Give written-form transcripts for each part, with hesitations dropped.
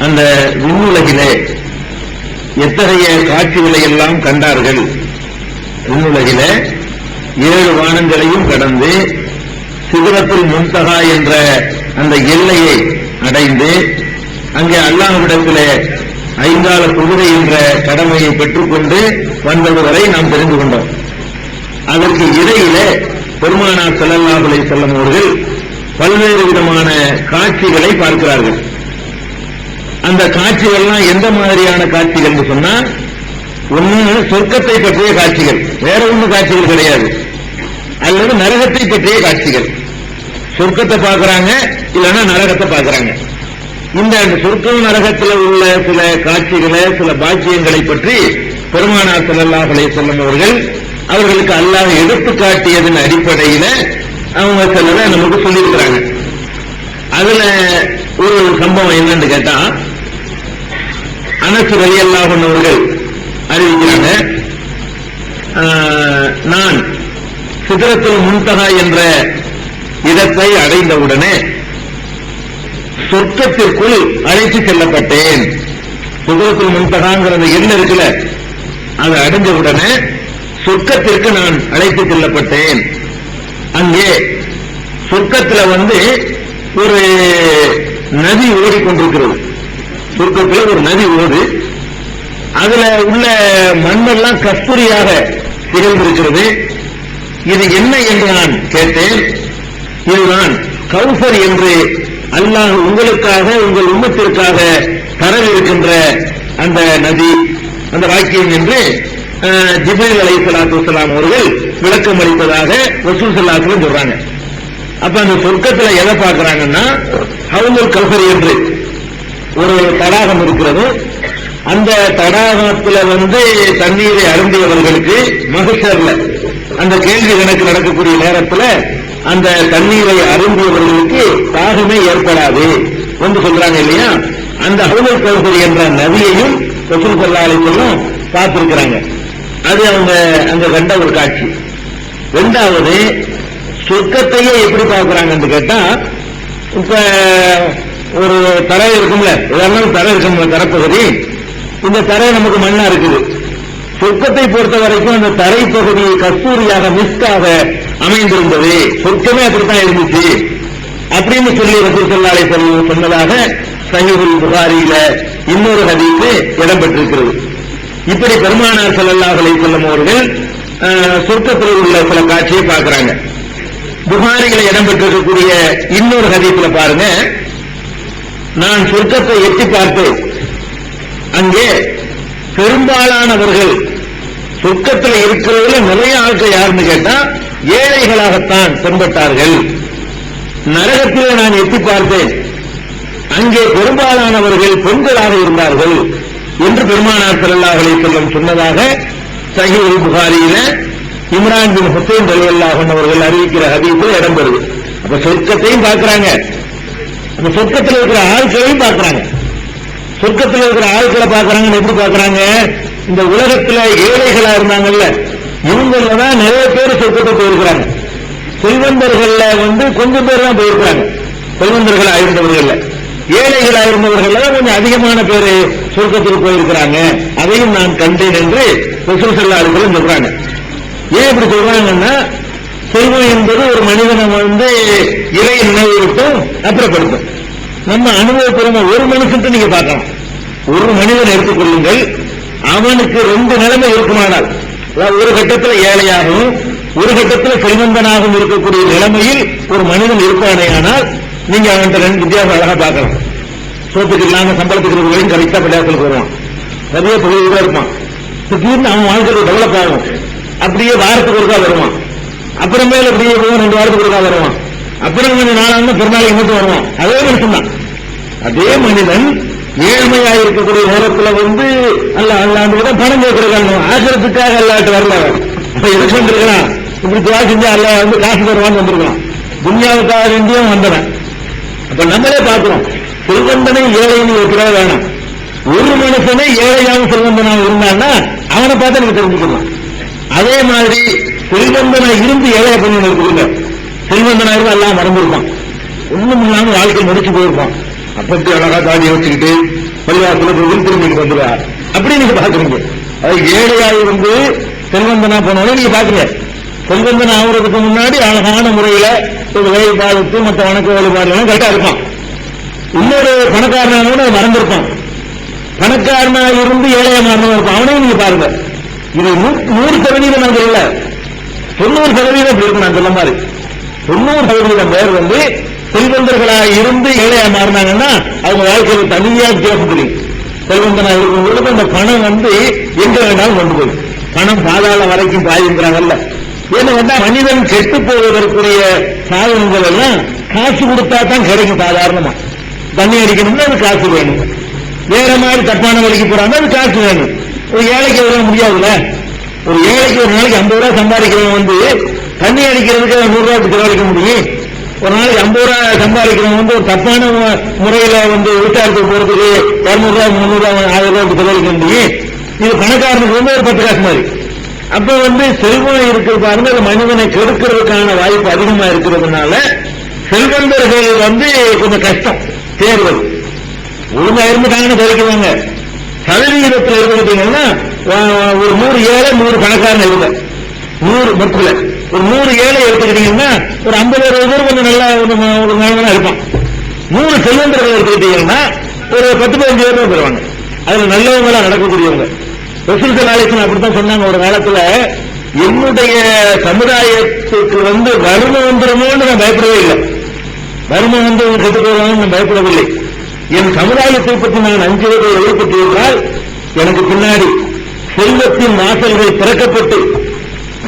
அந்த விண்ணுலகிலே எத்தகைய காட்சிகளை எல்லாம் கண்டார்கள். விண்ணுலகிலே 7 வானங்களையும் கடந்து சிதறத்துல் முன்தகா என்ற அந்த எல்லையை அடைந்து அங்கே அல்லாஹ்விடத்திலே ஐங்கால தொழுகை என்ற கடமையை பெற்றுக்கொண்டு வந்தது வரை நாம் தெரிந்து கொண்டோம். அதற்கு இடையிலே பெருமானார் ஸல்லல்லாஹு அலைஹி வஸல்லம் அவர்கள் பல்வேறு விதமான காட்சிகளை பார்க்கிறார்கள். அந்த காட்சிகள்லாம் எந்த மாதிரியான காட்சிகள் என்று சொன்னா, ஒண்ணு சொர்க்கத்தை பற்றிய காட்சிகள், வேற ஒண்ணு காட்சிகள் கிடையாது, அல்லது நரகத்தை பற்றிய காட்சிகள். சொர்க்கத்தை பார்க்கறாங்க, இல்லைன்னா நரகத்தை பார்க்கறாங்க. இந்த சொர்க்கம் நரகத்தில் உள்ள சில காட்சிகளை, சில பாக்கியங்களை பற்றி பெருமானார் ஸல்லல்லாஹு அலைஹி வஸல்லம் அவர்களுக்கு அல்லாஹ் எடுத்து காட்டியதன் அடிப்படையில அவங்க சிலரை நமக்கு சொல்லியிருக்கிறாங்க. அதுல ஒரு சம்பவம் என்னன்னு கேட்டா, அனஸ் ரலியல்லாஹு அன்ஹு அவர்கள் அறிவிக்கிறாங்க, நான் சிதறத்துல் முன்தகா என்ற இடத்தை அடைந்தவுடனே சொர்க்கத்திற்குள் அழைத்து செல்லப்பட்டேன். சிதறத்துல் முன்தகாங்கிற அந்த எண்ணம் இருக்குல்ல, அதை அடைஞ்சவுடனே சொர்க்கத்திற்கு நான் அழைத்து செல்லப்பட்டேன். அங்கே சொர்க்கத்தில் ஒரு நதி ஓடிக்கொண்டிருக்கிறது. சொர்க்கத்தில் ஒரு நதி ஓடு, அதுல உள்ள மண்ணெல்லாம் கஸ்தூரியாக திகழ்ந்திருக்கிறது. இது என்ன என்று நான் கேட்டேன். இதுதான் கௌசர் என்று அல்லாஹ் உங்களுக்காக, உங்கள் உம்மத்திற்காக தரவிருக்கின்ற அந்த நதி, அந்த வாக்கியம் என்று ஜிப்ரீல் அலைஹிஸ்ஸலாத்து வஸ்ஸலாம் அவர்கள் விளக்கம் அளிப்பதாக ரசூல் ஸல்லல்லாஹு அலைஹி வஸல்லம் சொல்றாங்க. அப்ப அந்த சொர்க்கத்துல எதை பார்க்கறாங்கன்னா, ஹவுலுல் கௌசர் என்று ஒரு தடாகம் இருக்கிறது. அந்த தடாகத்துல தண்ணீரை அருந்தியவர்களுக்கு மஹ்ஷர்ல அந்த கேள்வி கணக்கு நடக்கக்கூடிய நேரத்தில் அந்த தண்ணீரை அருந்தியவர்களுக்கு தாகமே ஏற்படாது என்று சொல்றாங்க இல்லையா. அந்த ஹவுலுல் கௌசர் என்ற நதியையும் ரசூல் ஸல்லல்லாஹு அலைஹி வஸல்லம் பார்த்திருக்கிறாங்க. அது அவங்க அங்க கண்ட ஒரு காட்சி. இரண்டாவது, சொர்க்கத்தையே எப்படி பார்க்கிறாங்கன்னு கேட்டா, இப்ப ஒரு தரை இருக்கும்ல, இதெல்லாம் தரை இருக்கும்ல, தரப்பகுதி. இந்த தரை நமக்கு மண்ணா இருக்குது. சொர்க்கத்தை பொறுத்த வரைக்கும் அந்த தரை பகுதி கஸ்தூரியாக, மிஸ்டாக அமைந்திருந்தது. சொர்க்கமே அப்படித்தான் இருந்துச்சு அப்படின்னு சொல்லி ரசூல் ஸல்லல்லாஹு அலைஹி வஸல்லம் சொன்னதாக ஸஹீஹுல் புகாரியில இன்னொரு ஹதீஸ் இடம்பெற்றிருக்கிறது. இப்படி பெருமானார் ஸல்லல்லாஹு அலைஹி வஸல்லம் அவர்கள் சொர்க்கத்தில் உள்ள சில காட்சியை பார்க்கிறாங்க. புகாரியில இடம்பெற்றிருக்கக்கூடிய இன்னொரு ஹதீஸ்ல பாருங்க, நான் சொர்க்கத்தை எட்டி பார்த்து அங்கே பெரும்பாலானவர்கள் சொர்க்கத்தில் இருக்கிறதுல நிறைய ஆட்கள் யாருன்னு கேட்டா ஏழைகளாகத்தான் தென்பட்டார்கள். நரகத்தில் நான் எட்டி பார்த்தேன், அங்கே பெரும்பாலானவர்கள் பெண்களாக இருந்தார்கள் என்று பெருமானார் ஸல்லல்லாஹு அலைஹி வஸல்லம் சொன்னதாக ஸஹீஹுல் புகாரியில இம்ரான் பின் ஹுசைன் ரலியல்லாஹு அன்ஹு அவர்கள் அறிவிக்கிற ஹதீஸில் இடம்பெறுது. அப்ப சொர்க்கத்தையும் பார்க்கிறாங்க, அந்த சொர்க்கத்தில் இருக்கிற ஆட்களையும் பார்க்கிறாங்க. சொர்க்கத்தில் இருக்கிற ஆட்களை பார்க்கறாங்கன்னு எப்படி பார்க்கறாங்க? இந்த உலகத்துல ஏழைகளா இருந்தாங்கல்ல, இவங்களதான் நிறைய பேர் சொர்க்கத்தை போயிருக்கிறாங்க. செல்வந்தர்கள்ல கொஞ்சம் பேர் தான் போயிருக்கிறாங்க. செல்வந்தர்களா இருந்தவர்கள், ஏழைகளா இருந்தவர்கள் கொஞ்சம் அதிகமான பேர் சொர்க்கத்துக்கு போயிருக்கிறாங்க. அதையும் நான் கண்டேன் என்று ரசூல் ஸல்லல்லாஹு அலைஹி வஸல்லம் சொல்றாங்க. ஏன் இப்படி சொல்றாங்கன்னா, செல்வம் என்பது ஒரு மனிதனை இறை நினைவு விட்டும் அப்புறப்படுத்தும். நம்ம அனுபவத்திறமை ஒரு மனுஷன் நீங்க பார்க்கலாம். ஒரு மனிதன் எடுத்துக்கொள்ளுங்கள், அவனுக்கு 2 நிலைமை இருக்குமானால், ஒரு கட்டத்தில் ஏழையாகவும் ஒரு கட்டத்தில் செல்வந்தனாகவும் இருக்கக்கூடிய நிலைமையில் ஒரு மனிதன் இருப்பானே ஆனால் நீங்க அவன்கிட்ட 2 வித்தியாசம் அழகா பார்க்கலாம். சோத்துக்கு இல்லாம சம்பளத்துக்கு இருக்கிறவங்களையும் கரெக்டா பள்ளியாசலுக்கு வருவான், நிறைய தொழில்தான் இருப்பான். திடீர்னு அவன் வாழ்க்கை டெவலப் ஆகும். அப்படியே வாரத்துக்கு ஒருக்கா வருவான், அப்புறமேல அப்படியே 2 வாரத்துக்கு ஒருக்கா வருவான், அப்புறம் கொஞ்சம் நாளாக பெருநாளைக்கு மட்டும் வருவான். அதே மனுஷன் தான். அதே மனிதன் ஏழ்மையா இருக்கக்கூடிய நேரத்தில் அல்லாண்டு கூட பணம் கேட்கிறாங்க. ஆசிரத்துக்காக அல்லாட்டு வரல, எதுக்கு வந்திருக்கிறான், இப்படி துவா செஞ்சு அல்ல காசு தருவான்னு வந்திருக்கான். துன்யாவுக்காக வேண்டியும் வந்தவன். அப்ப நம்மளே பார்க்கிறோம், செல்வந்தனை ஏழைன்னு இருக்கிறத வேணாம். ஒரு மனுஷனே ஏழையாவும் செல்வந்தனாக இருந்தான்னா அவனை பார்த்து நம்ம தெரிஞ்சுக்கலாம். அதே மாதிரி செல்வந்தனா இருந்து ஏழைய பண்ணி இருக்குங்க. செல்வந்தனா இருந்து எல்லாம் மறந்துருப்பான், ஒண்ணும் இல்லாம வாழ்க்கை முடிச்சு போயிருப்பான். அப்படி அழகா தாடியை வச்சுக்கிட்டு பள்ளிவாசல போய் திரும்பிட்டு வந்துடுவார். அப்படி நீங்க பாக்குறீங்க. அது ஏழையா இருந்து செல்வந்தனா போனோட நீங்க பாக்குறீங்க. செல்வந்தன் ஆகுறதுக்கு முன்னாடி அழகான முறையில ஒரு வழிபாடு மற்ற வணக்க வழிபாடுலாம் கரெக்டா இருப்பான். இன்னொரு பணக்காரனோட மறந்திருப்பான். பணக்காரனா இருந்து ஏழையா மாறினவன் இருப்பான். அவனையும் நீங்க பாருங்க. இது 100% நாங்கள் இல்ல, 90% இருக்கு. நான் சொல்ல மாதிரி 90% பேர் வந்து செல்வந்தர்களா இருந்து ஏழையா மாறினாங்கன்னா அவங்க வாழ்க்கையில் தனியா வித்தியாசம் தெரியும். செல்வந்தனா இருக்கும்போது அந்த பணம் வந்து எங்க வேண்டாலும் கொண்டு போய் பணம் பாதாள வரைக்கும் பாயுங்கிறாங்கல்ல. ஏன்னா வந்தா மனிதன் கெட்டு போவதற்குரிய சாதனங்கள் எல்லாம் காசு கொடுத்தா தான் கிடைக்கும். சாதாரணமா தண்ணி அடிக்கணும்னா அது காசு வேணும். வேற மாதிரி தப்பான வழிக்கு போறாங்க, அது காசு வேணும். ஒரு ஏழைக்கு எவ்வளவு முடியாதுல்ல. ஒரு ஏழைக்கு ஒரு நாளைக்கு 50 ரூபாய் சம்பாதிக்கிறவன் வந்து தண்ணி அடிக்கிறதுக்கு 100 ரூபாய்க்கு செலவழிக்க முடியும். ஒரு நாளைக்கு 50 ரூபாய் சம்பாதிக்கிறவன் வந்து ஒரு தப்பான முறையில வந்து விசாரத்துக்கு போறதுக்கு 200 ரூபாய் 300 ரூபாய் 1000 ரூபாய்க்கு செலவழிக்க முடியும். இது பணக்காரனுக்கு வந்து ஒரு 10 காசு மாதிரி. அப்ப வந்து செல்வம் இருக்கிற பாருங்க, அது மனிதனை கெடுக்கிறதுக்கான வாய்ப்பு அதிகமா இருக்கிறதுனால செல்வந்தர்கள் வந்து கொஞ்சம் கஷ்டம் தேர்வது. ஒழுங்கா இருந்துட்டாங்கன்னு தெரிவிக்குவாங்க. சதவீதத்தில் இருக்கிறீங்கன்னா ஒரு 100 ஏழை 100 பணக்காரன் இருந்த 100 மொத்தத்துல ஒரு 100 ஏழை எடுத்துக்கிட்டீங்கன்னா ஒரு 50-60 பேர் கொஞ்சம் நல்லா ஒரு நல்லவனா இருப்பான். 100 செல்வந்தர்கள் எடுத்துக்கிட்டீங்கன்னா ஒரு 10-15 பேர் தான் தருவாங்க. அதுல நல்லவங்களா நடக்கக்கூடியவங்க. ரசூல் ஸல்லல்லாஹு அலைஹி வஸல்லம் அப்படித்தான் சொன்னாங்க ஒரு காலத்துல, என்னுடைய சமுதாயத்துக்கு வந்து வறுமை வந்துருமோன்னு நான் பயப்படவே இல்லை. வறுமை வந்து கெட்டு போவாங்க நான் பயப்படவில்லை. என் சமுதாயத்தை பற்றி நான் அஞ்சுவதை எழுப்பட்டிருந்தால் எனக்கு பின்னாடி செல்வத்தின் வாசல்கள் திறக்கப்பட்டு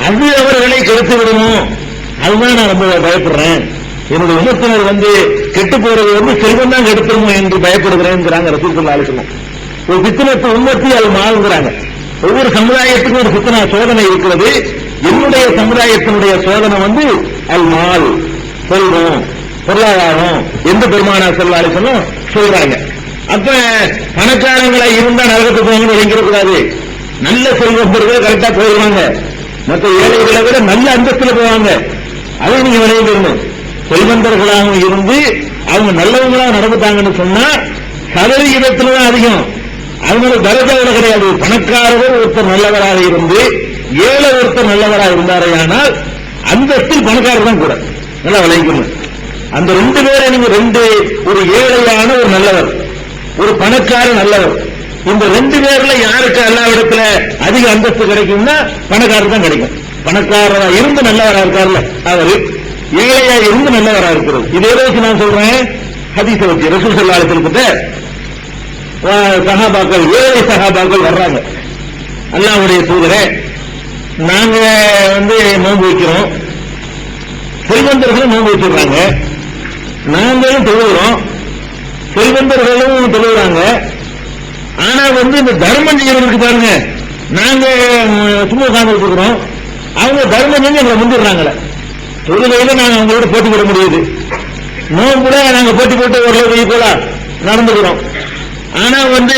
அது அவர்களை கெடுத்து விடுமோ, அதுதான் நான் ரொம்ப பயப்படுறேன். என்னுடைய உம்மத்தினர் வந்து கெட்டு போறது வந்து செல்வம் தான் கெடுத்துருமோ என்று பயப்படுகிறேன் ரசூல் ஸல்லல்லாஹு அலைஹி வஸல்லம். ஒரு பித்னத்து உம்மத்தி அது மாறுங்கிறாங்க. ஒவ்வொரு சமுதாயத்துக்கும் ஒரு பித்னா சோதனை இருக்கிறது. என்னுடைய சமுதாயத்தினுடைய சோதனை வந்து அல் மால், செல்வம், பொருளாதாரம் என்று பெருமானார் ஸல்லல்லாஹு அலைஹி வஸல்லம் சொல்றாங்க. அப்ப பணக்காரங்களா இருந்தா நரகத்துக்கு போகணும்னு விளங்கிடக்கூடாது. நல்ல செல்வம் பெறுவது கரெக்டா போயிடுவாங்க. மற்ற ஏழைகளை விட நல்ல அந்தஸ்துல போவாங்க. அதை நீங்க விளைவிக்கணும். செல்வந்தர்களாக இருந்து அவங்க நல்லவங்களா நடந்துட்டாங்கன்னு சொன்னா சதவீதத்துலதான் அதிகம். அவங்களோட தரஜாவில கிடையாது. பணக்காரர் ஒருத்தர் நல்லவராக இருந்து ஏழை ஒருத்தர் நல்லவராக இருந்தாரையானால் அந்தஸ்தில் பணக்காரர் தான் கூட. நல்லா விளைவிக்கணும். அந்த 2 பேரை நீங்க ஒரு ஏழையான ஒரு நல்லவர், ஒரு பணக்கார நல்லவர், இந்த 2 பேர்ல யாருக்கு அல்லாஹ்விடத்துல அதிக அந்தஸ்து கிடைக்கும்னா பணக்காரர் தான் கிடைக்கும். பணக்காரரா இருந்து நல்லவரா இருக்காருல்ல அவரு, ஏழையா இருந்து நல்லவரா இருக்கிறது. இதே வச்சு நான் சொல்றேன். ஹதீஸ வச்சு ரசூல் ஸல்லல்லாஹு அலைஹி வஸல்லம் சஹாபாக்கள், ஏழை சஹாபாக்கள் வர்றாங்க. அல்லாஹ்வுடைய தூதரே, நாங்க வந்து நோன்பு வைக்கிறோம், செல்வந்தர்களும் நோன்பு வச்சிருக்காங்க, நாங்களும் தொழுகிறோம், செல்வந்தர்களும் தொழுகிறாங்க. ஆனா வந்து இந்த தர்மம் செய்யறதுக்கு பாருங்க, நாங்க சும்மா உட்கார்ந்து இருக்கிறோம், அவங்க தர்மம் செஞ்சு எங்களை முந்திடுறாங்களே. தொழுகையில நாங்க அவங்களோட போட்டி போட முடியுது, நோன்புல நாங்க போட்டி போட்டு ஓரளவு ஈக்குவலா நடந்துக்கிறோம். ஆனா வந்து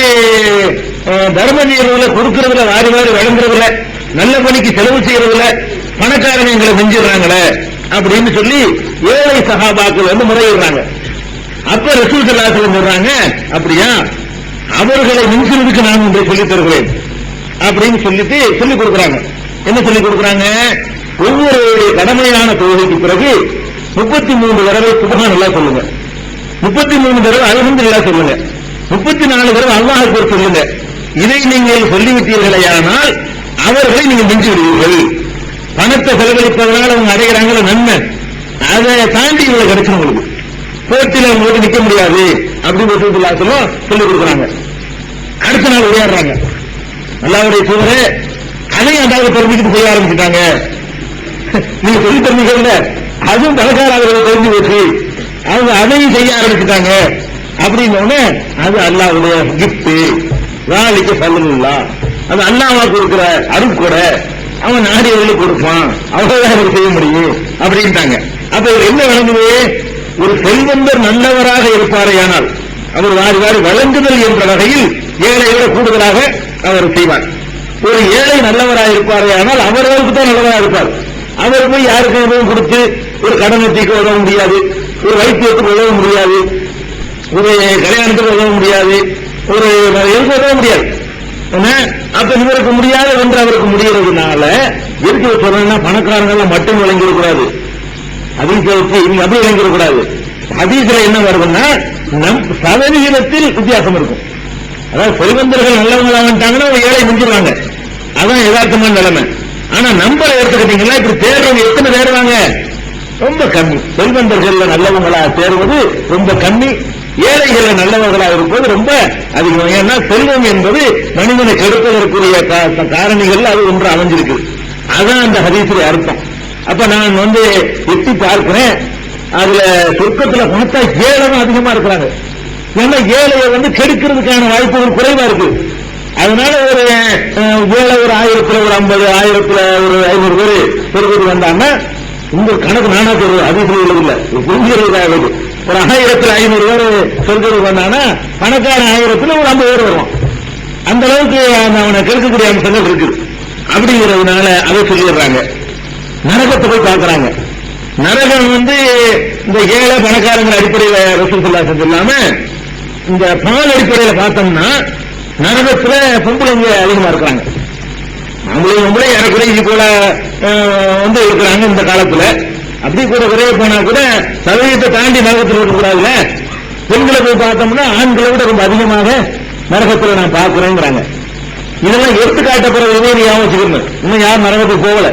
தர்ம செய்யறதுல, கொடுக்கறதுல, வாரி வாரி வழங்குறதுல, நல்ல பணிக்கு செலவு செய்யறதுல பணக்காரங்க எங்களை செஞ்சிடறாங்களே அப்படின்னு சொல்லி ஏழை சஹாபாக்கள் வந்து முறையிடுறாங்க. அப்ப ரசூல் ஸல்லல்லாஹு அலைஹி வஸல்லம் சொல்றாங்க, அப்படியா, அவர்களை மிஞ்சுவதற்கு நான் ஒன்றை சொல்லித் தருகிறேன் அப்படின்னு சொல்லிட்டு சொல்லிக் கொடுக்குறாங்க. என்ன சொல்லிக் கொடுக்குறாங்க? ஒவ்வொரு கடமையான தொழுகைக்கு பிறகு 33 தடவை சுப்ஹானல்லாஹ் சொல்லுங்க, 33 தடவை அல்ஹம்துலில்லாஹ் சொல்லுங்க, 34 தடவை அல்லாஹ் அக்பர் சொல்லுங்க. இதை நீங்கள் சொல்லிவிட்டீர்களேயானால் அவர்களை நீங்க மிஞ்சி விடுவீர்கள். பணத்தை செலவழிப்பதனால அவங்க அடைகிறாங்கள நன்மை, அதை தாண்டி இவ்வளவு கிடைக்கும். உங்களுக்கு போட்டியில உங்களுக்கு நிக்க முடியாது அப்படின்னு சொல்லிக் கொடுக்குறாங்க. அடுத்த நாள் விளையாடுறாங்க. அல்லாஹ்வுடைய தூதரே, அதையும் அதாவது தெரிஞ்சுக்கிட்டு செய்ய ஆரம்பிச்சுட்டாங்க. நீங்க சொல்லி தெரிஞ்சுக்கல, அதுவும் பணக்காரர்கள் தெரிஞ்சு வச்சு அவங்க அதையும் செய்ய ஆரம்பிச்சுட்டாங்க. அப்படின்னு அது அல்லாஹ்வுடைய கிஃப்ட், வாலிக்கு ஃபல்லுல்லாஹ், அது அல்லாஹ்வா கொடுக்கிற அருட்கொட, அவன் நாடியவர்களுக்கு கொடுப்பான், அவ்வளவுதான் அவர் செய்ய முடியும் அப்படின்ட்டாங்க. அப்ப என்ன விளங்குது? ஒரு செல்வந்தர் நல்லவராக இருப்பாரையானால் அவர் வாரி வாரி வழங்குதல் என்ற வகையில் ஏழையோட கூடுதலாக அவர் செய்வார். ஒரு ஏழை நல்லவராக இருப்பாரையானால் அவர்களுக்கு தான் நல்லவராக இருப்பார். அவர் போய் யாருக்கு எதுவும் கொடுத்து ஒரு கடனத்திற்கு உதவ முடியாது, ஒரு வைத்தியத்துக்கு உதவ முடியாது, ஒரு கல்யாணத்துக்கு உதவ முடியாது, ஒரு எழுதவே முடியாது. அப்ப இவருக்கு முடியாது என்று அவருக்கு முடிகிறதுனால எதுக்கு சொல்லணும்னா பணக்காரங்க மட்டும் விளங்கிடக்கூடாது, ஹதீஸை வச்சு நீங்க அப்படி விளங்கிடக்கூடாது. ஹதீஸ்ல என்ன வருதுன்னா நம் சதவிகிதத்தில் வித்தியாசம் இருக்கும். அதாவது செல்வந்தர்கள் நல்லவங்களாகட்டாங்கன்னா ஏழை முடிஞ்சிருவாங்க, அதான் யதார்த்தமான நிலைமை. ஆனா நம்பரை எடுத்துக்கிட்டீங்கன்னா இப்படி தேர்றவங்க எத்தனை தேர்வாங்க? ரொம்ப கம்மி. செல்வந்தர்கள் நல்லவங்களா தேர்வது ரொம்ப கம்மி, ஏழைகள் நல்லவர்களாக இருப்பது ரொம்ப அதிகம். ஏன்னா செல்வம் என்பது மனிதனை கெடுப்பதற்குரிய காரணிகள் அது ஒன்று அமைஞ்சிருக்கு. அதான் அந்த ஹதீஸுடைய அர்த்தம். அப்ப நான் எட்டி பார்க்கிறேன், அதுல சொர்க்கத்துல பார்த்தா ஏழை அதிகமா இருக்கிறாங்க. ஏன்னா ஏழையை கெடுக்கிறதுக்கான வாய்ப்புகள் குறைவா இருக்கு. அதனால ஒரு ஏழை ஒரு 1000 ஒரு 50 1000 ஒரு 500 பேர் சொர்க்கத்துக்கு வந்தாங்கன்னா உங்க கணக்கு நானா சொல்றது, அதிகம் இல்லை, புரிஞ்சுக்கிறதுக்காக ஒரு 1500 பேர் சொர்க்கத்துக்கு வந்தாங்கன்னா பணக்காரன் 1000 ஒரு 50 பேர் வருவான். அந்த அளவுக்கு அவனை கெடுக்கக்கூடிய அம்சங்கள் இருக்குது. அப்படிங்கிறதுனால அதை சொல்லிடுறாங்க. நரகத்தை போய் பார்க்கிறாங்க. நரகம் இந்த ஏழை பணக்காரங்கிற அடிப்படையில ரசூல் ஸல்லல்லாஹு அலைஹி இல்லாம இந்த பால் அடிப்படையில பார்த்தோம்னா நரகத்துல பொம்பளைங்க அதிகமா இருக்கிறாங்க. பொம்பளை ஏறக்குறைய இது போல இருக்கிறாங்க இந்த காலத்துல. அப்படி கூட குறைய போனா கூட சதவீதத்தை தாண்டி நரகத்தில் இருக்கக்கூடாதுல. பெண்களை போய் பார்த்தோம்னா ஆண்களை விட ரொம்ப அதிகமாக நரகத்துல நான் பார்க்கிறேங்கிறாங்க. இதெல்லாம் எடுத்துக்காட்டப்படுறது ஞாபகம் வச்சுக்கணும். இன்னும் யாரும் நரகத்துக்கு போகல,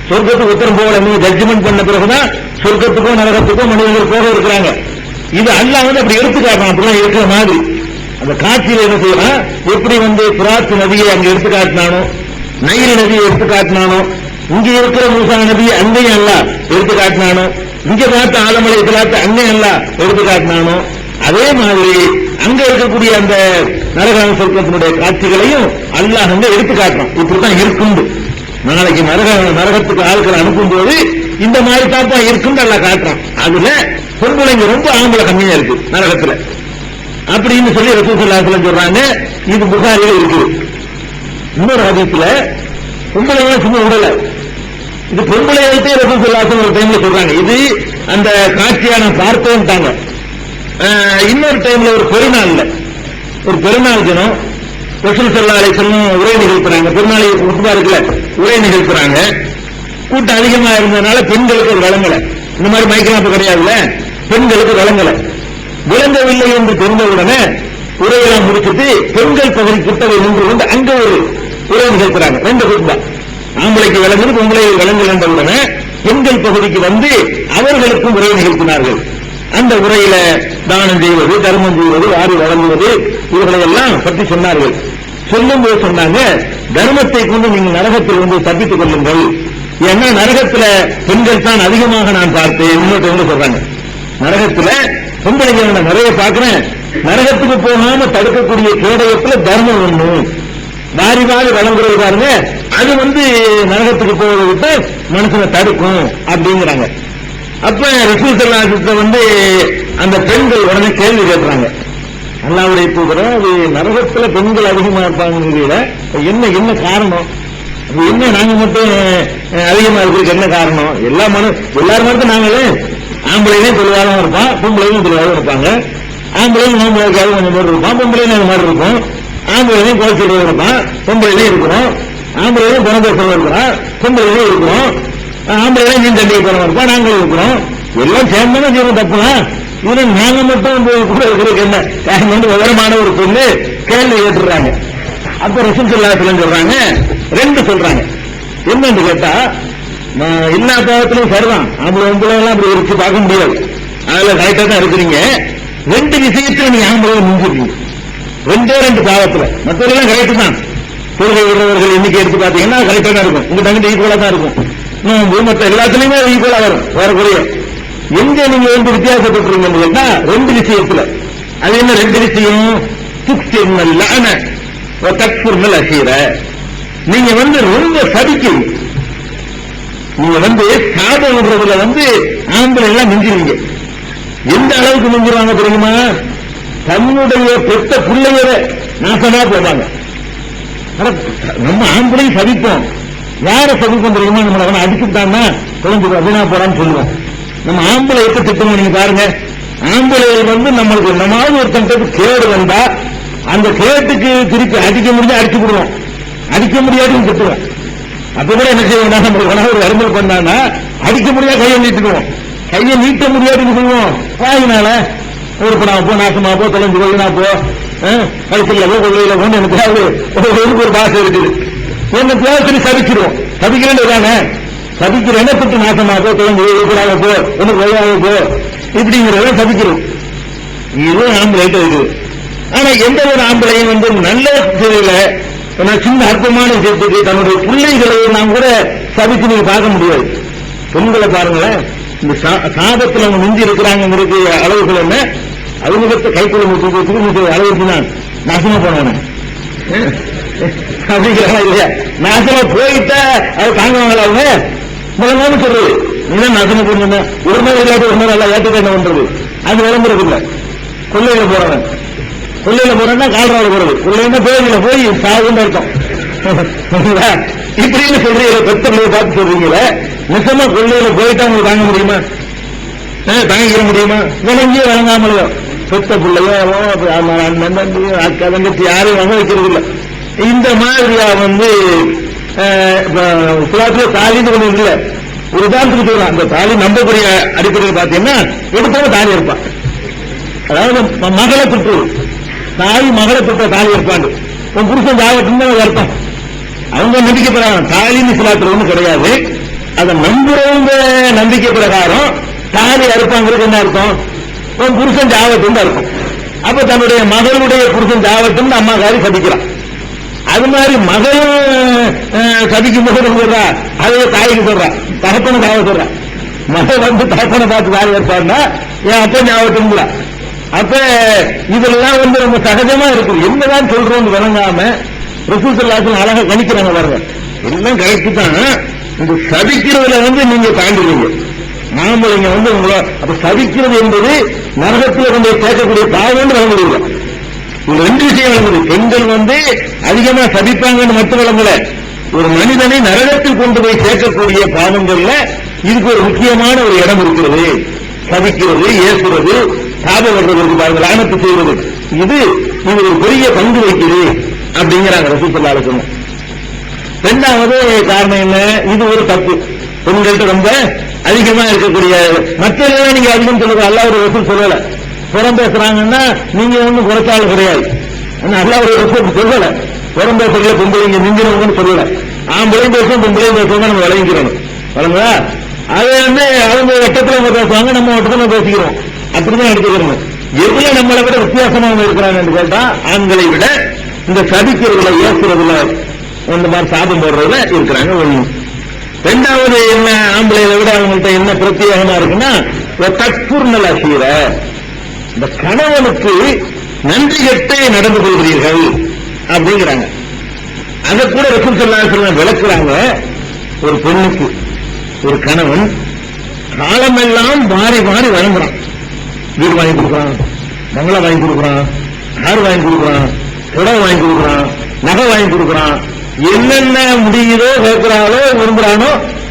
சொர்க்கத்துக்கு உத்தரம் போகல. நீங்க ஜட்ஜ்மெண்ட் பண்ண பிறகுதான் சொர்க்கத்துக்கும் நரகத்துக்கும் மனிதர்கள் போக இருக்கிறாங்க. இது அல்லாஹ் அப்படி எடுத்துக்காட்டணும். அப்படிலாம் இருக்கிற மாதிரி அந்த காட்சியில என்ன செய்யலாம், எப்படி புராத் நதியை அங்க எடுத்துக்காட்டினானோ, நைல் நதியை எடுத்துக்காட்டினானோ, இங்க இருக்கிற மூசா நதியை அங்கேயும் அல்ல எடுத்துக்காட்டினானோ, இங்க பார்த்த ஆலமலை பார்த்து அங்கேயும் அல்ல எடுத்துக்காட்டினானோ, அதே மாதிரி அங்க இருக்கக்கூடிய அந்த நரக சொர்க்கத்தினுடைய காட்சிகளையும் அல்லாஹ் எடுத்துக்காட்டணும். இப்படித்தான் இருக்கும். நாளைக்கு நரகத்துக்கு ஆட்களை அனுப்பும் போது இந்த மாதிரி தாப்பா இருக்கும் நல்லா காட்டுறான். அதுல பொம்பளைங்க ரொம்ப ஆம்பளை கம்மியா இருக்கு நரகத்துல அப்படின்னு சொல்லி ரசூல் ஸல்லல்லாஹு அலைஹி வஸல்லம் சொல்றாங்க. இது புகாரில இருக்குது. இன்னொரு ஹதீஸ்ல பொம்பளைங்க சும்மா விடல, இது பொம்பளைகள்ட்டே ரசூல் ஸல்லல்லாஹு அலைஹி வஸல்லம் ஒரு டைம்ல சொல்றாங்க. இது அந்த காட்சியான பார்த்தோம்ட்டாங்க. இன்னொரு டைம்ல ஒரு பெருநாள் தினம் ரசூல் ஸல்லல்லாஹு அலைஹி வஸல்லம் உரை நிகழ்த்துறாங்க. பெருநாளை குத்பா இருக்குல்ல, உரை நிகழ்த்துறாங்க. கூட்டம் அதிகமா இருந்ததுனால பெண்களுக்கு விளங்கல. இந்த மாதிரி மைக்கெல்லாம் கிடையாதுல, பெண்களுக்கு விளங்கவில்லை என்று தெரிந்தவுடனே உரையெல்லாம் முடிச்சுட்டு பெண்கள் பகுதி கிட்டவை நின்று கொண்டு அங்க ஒரு உரை நிகழ்த்துறாங்க. 2 குத்பா, ஆம்பளைக்கு விளங்குது பொம்பளைக்கு விளங்கல் என்றவுடனே பெண்கள் பகுதிக்கு அவர்களுக்கும் உரை நிகழ்த்தினார்கள். அந்த உரையில தானம் செய்வது, தர்மம் செய்வது, வாரி வழங்குவது இவர்களை எல்லாம் பற்றி சொன்னார்கள். சொல்லும் போது சொன்னாங்க, தர்மத்தை கொண்டு நீங்கள் நரகத்தில் தப்பித்துக் கொள்ளுங்கள். ஏன்னா நரகத்துல பெண்கள் தான் அதிகமாக நான் பார்த்தேன். இன்னொரு சொல்றாங்க, நரகத்துல பொம்பளைங்க நிறைய பார்க்கிறேன். நரகத்துக்கு போகாம தடுக்கக்கூடிய கேடயத்துல தர்மம் ஒண்ணு வாரி வாரி வழங்குறது பாருங்க, அது நரகத்துக்கு போவதை விட்டு மனுஷனை தடுக்கும் அப்படிங்கிறாங்க. அப்ப ரசூல் ஸல்லல்லாஹு அலைஹி வஸல்லம் அந்த பெண்கள் உடனே கேள்வி கேட்கிறாங்க, அல்லாஹ்வுடைய தூதரே, அது நரகத்துல பெண்கள் அதிகமா இருப்பாங்க, என்ன காரணம்? என்ன நாங்க மட்டும் அதிகமா இருக்கிறதுக்கு என்ன காரணம்? எல்லாரும் மட்டும் நாங்களே ஆம்பளையும் தெளிவாகவும் இருப்பான், பொம்பளையும் தெளிவாகவும் இருப்பாங்க. ஆம்பளையும் நோம்புக்காக கொஞ்சம் பேர் இருப்பான், பொம்பளையும் அந்த மாதிரி இருக்கும். ஆம்பளையும் கோச்சிட்டு இருப்பான், பொம்பளையும் இருக்கிறோம். ஆம்பளையும் குணதோஷம் இருக்கிறான், பொம்பளையும் இருக்கிறோம். ஆம்பளையும் மீன் தண்டி போறவங்க இருப்பா, நாங்களும் இருக்கிறோம். எல்லாம் சேர்ந்தானே ஜீவன் தப்புலாம். இதுல நாங்க மட்டும் கூட இருக்கிறதுக்கு என்ன விவரமான ஒரு பொண்ணு கேள்வி கேட்டுறாங்க. அப்ப ரசூல் ஸல்லல்லாஹு அலைஹி வஸல்லம் சொல்றாங்க, 2 சொல்றாங்க. என்னன்னு கேட்டா, எல்லா பாவத்திலையும் சரிதான், ஆம்பளை எல்லாம் அப்படி வச்சு பார்க்க முடியாது, அதுல கரெக்டா தான் இருக்கிறீங்க. 2 விஷயத்துல நீங்க ஆம்பளை முடிஞ்சிருக்கீங்க. 2 பாவத்துல, மற்றவர்கள் கரெக்ட் தான். தொழுகை விடுறவர்கள் எண்ணிக்கை எடுத்து பாத்தீங்கன்னா கரெக்டா தான் இருக்கும், உங்க தங்கிட்ட ஈக்குவலா தான் இருக்கும். மற்ற எல்லாத்துலயுமே ஈக்குவலா வரும், வரக்கூடிய எங்க நீங்க வித்தியாசப்பட்டுருங்கன்னு கேட்டா 2 விஷயத்துல. அது என்ன 2 விஷயம்? நீங்க ரொம்ப சபிக்கிறீங்க. நீங்க சாபம் விடுறதுல ஆம்பளை எல்லாம் மிஞ்சிருவீங்க. எந்த அளவுக்கு மிஞ்சிருவாங்க தெரியுமா? தன்னுடைய பெத்த பிள்ளைய நாசமா போவாங்க. நம்ம ஆம்பளையும் சபிப்போம். யார சபிப்போம் தெரியுமா? நம்மள அடிச்சுட்டான்னா குழந்தைக்கு அப்படின்னா போறான்னு சொல்லுவோம். நம்ம ஆம்பளை எப்ப திட்டணும் நீங்க பாருங்க. ஆம்பளை நம்மளுக்கு நம்மளாவது ஒருத்தன் கேடு வந்தா அந்த கேட்டுக்கு திருப்பி அடிக்க முடிஞ்சா அடிச்சு விடுவோம், அடிக்க முடியாதுன்னு திட்டுவோம். அப்ப கூட என்ன செய்வோம்னா, நம்ம ஒரு அருமல் பண்ணான்னா அடிக்க முடியாது கையை நீட்டுக்குவோம், கையை நீட்ட முடியாதுன்னு சொல்லுவோம். வாயினால ஒரு பணா போ, நாசமா போ, தொலைஞ்சு கொள்ளினா போ, கடைசியில போ, கொள்ளையில போன்னு எனக்கு ஒரு பாசை இருக்குது. என்ன பேசி சபிச்சிருவோம். சபிக்கிறேன் தானே, சபிக்கிற எண்ணப்பட்டு நாசமா போ, தொலைஞ்சு கூடாத போ, ஒண்ணு கொள்ளாத போ, இப்படிங்கிறத சபிக்கிறோம். இது ஆம்பளைட்டு இருக்குது. ஆனா எந்த ஒரு ஆம்பளையும் நல்ல செயல சின்ன அற்பமான விஷயத்துக்கு தன்னுடைய பிள்ளைகளை நாம் கூட சபிச்சு நீங்க பார்க்க முடியாது. பெண்களை பாருங்களேன், இந்த சாதத்தில் அவங்க மிஞ்சி இருக்கிறாங்கிறது அளவுகள் என்ன, அவங்க கைக்குள்ள முட்டு அளவுக்கு தான் நாசமா போனவன அப்படிங்கிறாங்க இல்லையா? நாசமா போயிட்டா அது தாங்குவாங்களா அவங்க? முதல்ல சொல்றது நீதான் நாசமா போன ஒரு நாள் இல்லாத ஒரு நாள் எல்லாம் ஏற்றுக்க என்ன பண்றது? அது விளம்புறது இல்லை. கொள்ளையில போறவன், கொள்ளையில போறேன்னா கால்ரால போறது, கொள்ளைன்னா பேருல போய் சாகுன்னு அர்த்தம். இப்படின்னு சொல்றீங்க, பெத்தவங்களை பார்த்து சொல்றீங்கள, நிஜமா கொள்ளையில போயிட்டா உங்களுக்கு தாங்க முடியுமா? தாங்கிக்க முடியுமா? விளங்கியே வழங்காமலையோ பெத்த பிள்ளையோ அண்ணன் தம்பி அக்கா தங்கச்சி யாரையும் வாங்க வைக்கிறது இல்லை. இந்த மாதிரியா குலாத்துல தாலின்னு ஒண்ணு இல்ல. ஒரு உதாரணத்துக்கு சொல்றான், அந்த தாலி நம்பக்கூடிய அடிப்படையில் பார்த்தீங்கன்னா எடுத்தவங்க தாலி இருப்பான். அதாவது மகளை பெற்று தாய் மகளை பெற்ற தாலி இருப்பாண்டு உன் புருஷன் ஜாகத்துன்னு அர்த்தம். அவங்க நம்பிக்கை பிரகாரம் தாலின்னு சிலாத்துல ஒண்ணு கிடையாது. அதை நம்புறவங்க நம்பிக்கை பிரகாரம் தாலி அறுப்பாங்கிறது என்ன அர்த்தம்? உன் புருஷன் ஜாகத்துன்னு அர்த்தம். அப்ப தன்னுடைய மகளுடைய புருஷன் ஜாகத்துன்னு அம்மா காரி சபிக்கிறான். அது மாதிரி மகள் சபிக்கும் போது சொல்றா, அதே தாய்க்கு சொல்றா, தகப்பனை தாவ சொல்றா. மகள் தகப்பனை பார்த்து தாலி இருப்பான்னா என் அப்ப ஞாபகத்துங்களா. அப்ப இதெல்லாம் ரொம்ப சகஜமா இருக்குது. என்னதான் சொல்றோம் விளங்காம ரசூல் ஸல்லல்லாஹு அலைஹி அழகா கணிக்கிறாங்க பாருங்க. எல்லாம் கரெக்ட் தான். இந்த சபிக்கிறதுல நீங்க தாண்டிடுவீங்க. நாமளுங்க உங்களை அப்ப சபிக்கிறது என்பது நரகத்தில் கொண்டு சேர்க்கக்கூடிய பாவம் வழங்குவதில்லை. ஒரு ரெண்டு விஷயம் வழங்குது. பெண்கள் அதிகமா சபிப்பாங்கன்னு மட்டும் வழங்கல, ஒரு மனிதனை நரகத்தில் கொண்டு போய் சேர்க்கக்கூடிய பாவங்கள்ல இதுக்கு ஒரு முக்கியமான ஒரு இடம் இருக்கிறது. சபிக்கிறது, ஏசுறது, சாபம் வர்றது, பாருங்கள் லானத்து செய்வது, இது ஒரு பெரிய பங்கு வைக்குது அப்படிங்கிறாங்க ரசூல் ஸல்லல்லாஹு அலைஹி வஸல்லம். இரண்டாவது காரணம் என்ன? இது ஒரு தப்பு. பெண்கள்ட்ட ரொம்ப அதிகமா இருக்கக்கூடிய மற்ற நீங்க அதிகம் சொல்லுங்க. அல்லாஹ் ஒரு ரசூல் சொல்லல. புறம் பேசுறாங்கன்னா நீங்க குறைச்சாலும் கிடையாது. அல்லாஹ் ஒரு ரசூல் சொல்லல. புறம் பேசுறதுல பொம்பளைங்க மிஞ்சினவங்கன்னு சொல்லல. ஆம்பளையும் பேசுவோம், பொம்பளையும் பேசுவாங்க, நம்ம விளங்கிக்கிறோம். வழங்குதா? அது அவங்க வட்டத்தில் பேசுவாங்க, நம்ம வட்டத்தில் பேசிக்கிறோம். அப்படிதான் எடுத்துக்கிறோம். எதுல நம்மளை விட வித்தியாசமாக இருக்கிறாங்க கேட்டா ஆண்களை விட இந்த சபிக்கிறதுல, ஏசுறதுல, இந்த மாதிரி சாபம் போடுறதுல இருக்கிறாங்க. ஒண்ணு. ரெண்டாவது என்ன, ஆம்பளைகளை விட அவங்கள்ட்ட என்ன பிரத்யேகமா இருக்குன்னா தற்பூர்ணல் அசீர, இந்த கணவனுக்கு நன்றி கெட்டே நடந்து கொள்கிறீர்கள் அப்படிங்கிறாங்க. அதை கூட ரசூல் ஸல்லல்லாஹு அலைஹி வஸல்லம் விளக்குறாங்க. ஒரு பெண்ணுக்கு ஒரு கணவன் காலமெல்லாம் மாறி மாறி வழங்குறான். வீடு வாங்கி கொடுக்குறான், பங்களா வாங்கி கொடுக்குறான், கார் வாங்கி கொடுக்குறான், புடவை வாங்கி கொடுக்குறான், நகை வாங்கி கொடுக்குறான், என்னென்ன முடியுதோ கேட்கிறானோ விரும்புறானோ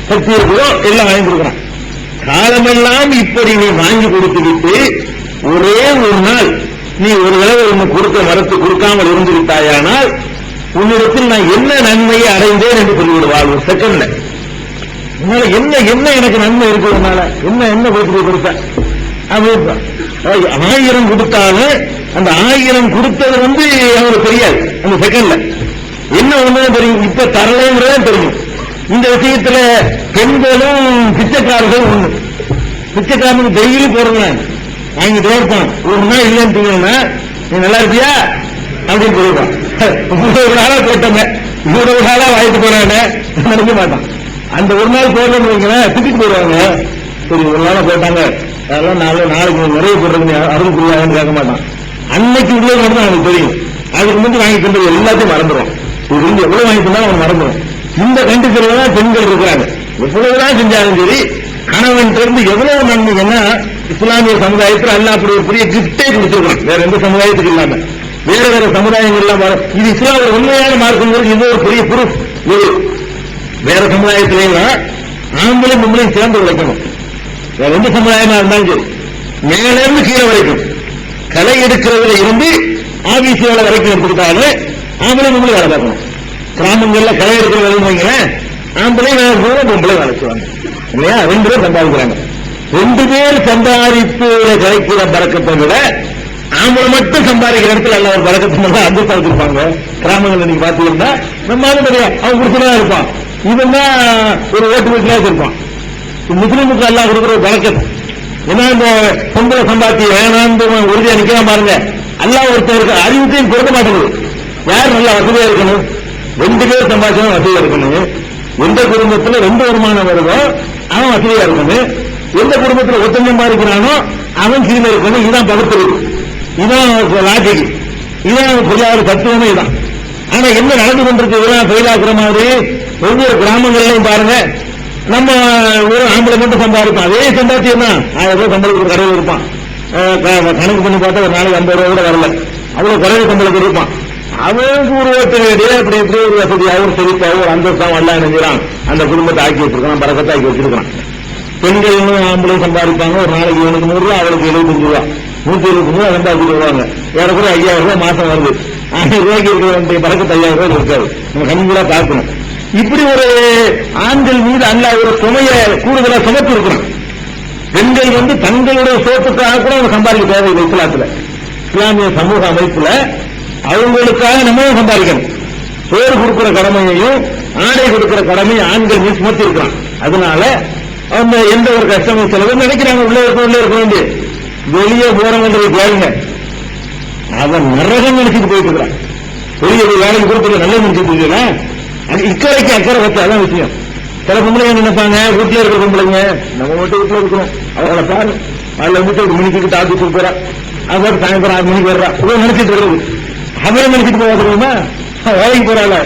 சக்தி இருக்கிறோ எல்லாம் வாங்கி கொடுக்குறான். காலமெல்லாம் இப்படி நீ வாங்கி கொடுத்து விட்டு ஒரே ஒரு நாள் நீ ஒரு தடவை ஒன்று கொடுக்க மறுத்து கொடுக்காமல் இருந்து விட்டாயானால் உன்னிடத்தில் நான் என்ன நன்மையை அடைந்தேன் என்று சொல்லிவிடுவாள். ஒரு செகண்ட்ல உன்னால என்ன என்ன எனக்கு நன்மை இருக்கிறதுனால என்ன போய் கொடுத்த அப்படி 1000 கொடுத்தாலும் அந்த 1000 கொடுத்தது அவருக்கு தெரியாது. அந்த செகண்ட்ல என்ன ஒண்ணு தெரியும், இப்ப தரலைங்கிறதே தெரியும். இந்த விஷயத்துல பெண்களும் பிச்சைக்காரர்கள் ஒண்ணு. பிச்சைக்காரனுக்கு டெய்லி போடுறேன் வாங்கிட்டே இருப்பான். ஒரு நாள் இல்லைன்னு நீ நல்லா இருப்பியா அப்படின்னு சொல்லிடுவான். ஒரு நாளா போட்டோங்க, ஒரு நாளா வாங்கிட்டு போறாங்க நினைக்க மாட்டான். அந்த ஒரு நாள் போடலன்னு வைக்கிறேன் திட்டிட்டு போயிடுவாங்க. சரி ஒரு நாளா போட்டாங்க, அதெல்லாம் நாளைக்கு நிறைய போடுறது அருள் புரியாதுன்னு கேட்க மாட்டான். அன்னைக்கு உள்ளே மட்டும் அவனுக்கு தெரியும். அதுக்கு முன்னாடி வாங்கி கொண்டு எல்லாத்தையும் மறந்துடும். இது எவ்வளவு வாங்கி தந்தா அவன் மறந்துடும். இந்த கண்டிஷன்ல தான் பெண்கள் இருக்கிறாங்க. எவ்வளவுதான் செஞ்சாலும் சரி கணவன் இருந்து எவ்வளவு நன்மை. ஏன்னா இஸ்லாமிய சமுதாயத்தில் அல்ல அப்படி ஒரு பெரிய கிஃப்டே கொடுத்துருக்கான், வேற எந்த சமுதாயத்துக்கு இல்லாம. வேற வேற சமுதாயங்கள் எல்லாம் இது இஸ்லாம் ஒரு உண்மையான மார்க்கம். இது ஒரு பெரிய ப்ரூஃப். வேற சமுதாயத்திலாம் ஆம்பளையும் பொம்பளையும் சேர்ந்து உழைக்கணும். வேற எந்த சமுதாயமா இருந்தாலும் சரி மேல இருந்து கீழே வரைக்கும் களை எடுக்கிறதுல இருந்து ஆபீஸ் வேலை வரைக்கும் எடுத்துக்கிட்டாலும் ஆம்பளை பொம்பளை வேலை பார்க்கணும். கிராமங்கள்ல களை எடுக்கிற வேலை ஆம்பளை வேலை செய்வாங்க, பொம்பளை வேலை செய்வாங்க இல்லையா? 2 பேர் சம்பாதிக்கிறாங்க. 2 பேர் சம்பாதிப்பு கிடைக்கிற பறக்கத்தை விட ஆம்பளை மட்டும் சம்பாதிக்கிற இடத்துல எல்லாம் ஒரு பறக்கத்தை அந்த சாதிச்சிருப்பாங்க. கிராமங்கள் நீங்க பாத்தீங்கன்னா நம்மளாலும் தெரியும், அவன் குடிச்சுதான் இருப்பான், இவன் தான் ஒரு ஓட்டு வீட்டுல இருப்பான். முஸ்லிமுக்கு எல்லாம் கொடுக்குற ஒரு பறக்கத்து ஏன்னா இந்த பொம்பளை சம்பாத்தி வேணான்னு உறுதியா நிக்கலாம் பாருங்க. எல்லாம் ஒருத்தருக்கு அறிவுக்கையும் கொடுக்க மாட்டேங்குது. யார் நல்லா வசதியா இருக்கணும்? 2 பேர் சம்பாதிச்சாலும் வசதியா இருக்கணும். எந்த குடும்பத்துல 2 வருமானம் வருதோ அவன் வசதியா இருக்கணும். எந்த குடும்பத்துல ஒருத்தன் சம்பாதிக்கிறானோ அவன் கீழே இருக்கணும். இதுதான் பகுத்தறிவு, இதுதான் லாஜிக், இதுதான் பொருளாதார தத்துவமே இதுதான். ஆனா என்ன நடந்து கொண்டிருக்கு? இதெல்லாம் செயலாக்குற மாதிரி ஒவ்வொரு கிராமங்கள்லையும் பாருங்க. நம்ம ஒரு ஆம்பளை மட்டும் சம்பாதிப்போம், அதே சம்பாத்தியம் தான் 1000 ரூபாய் சம்பளத்துக்கு கடையில் இருப்பான். கணக்கு பண்ணி பார்த்தா ஒரு நாளைக்கு 50 ரூபாய் கூட வரல, அவ்வளவு குறைவு சம்பளத்துக்கு இருப்பான். அவனுக்கு ஒரு ஓட்டு வேண்டிய அப்படி எப்படி ஒரு வசதியாகவும் செழிப்பாகவும் ஒரு அந்தஸ்தாவும் எல்லாம் நினைஞ்சிடான். அந்த குடும்பத்தை ஆக்கி வச்சிருக்கான், பறக்கத்தை ஆக்கி வச்சிருக்கான். பெண்களும் ஆம்பளையும் சம்பாதிப்பாங்க. ஒரு நாளைக்கு இவனுக்கு 100 ரூபாய், அவளுக்கு 75 ரூபாய், 125 ரூபாய் சம்பாதிச்சுட்டு வருவாங்க. ஏறக்குறை 5000 ரூபாய் மாசம் வருது. 1000 ரூபாய்க்கு இருக்கிற வேண்டிய பறக்கத்தை 5000 ரூபாய் இருக்காது. நம்ம கண்கூடா பார்க்கணும். இப்படி ஒரு ஆண்கள் மீது அல்லாஹ் ஒரு சுமையை கூடுதலா சுமத்து இருக்கிறான். பெண்கள் தங்களுடைய சோத்துக்காக கூட அவங்க சம்பாதிக்க தேவையில்லை. இஸ்லாத்துல, இஸ்லாமிய சமூக அமைப்புல அவங்களுக்காக நம்ம சம்பாதிக்கணும். சோறு கொடுக்கிற கடமையையும் ஆடை கொடுக்கிற கடமையும் ஆண்கள் மீது சுமத்தி இருக்கிறான். அதனால அவங்க எந்த ஒரு கஷ்டமும் செலவு நினைக்கிறாங்க. உள்ளே இருக்க வேண்டிய வெளியே போறவங்க கேளுங்க, அவன் நரகம் நினைச்சிட்டு போயிட்டு இருக்கிறான். வெளியே வேலைக்கு கொடுத்து நல்ல நினைச்சிட்டு இருக்கா? இக்கரைக்கு அக்கறை வச்சு அதான் விஷயம். சில பொம்பளைங்க நினைப்பாங்க, வீட்டுல இருக்கிற பொம்பளைங்க நம்ம மட்டும் வீட்டுல இருக்கணும், அவளை பாரு அதுல ஒரு மணிக்கு ஆபீஸ் போறா, அது சாயந்தரம் 6 மணிக்கு வர்றா, நினைச்சிட்டு இருக்கிறது. அவரை நினைச்சிட்டு போவாதுமா வேலைக்கு போறாள்,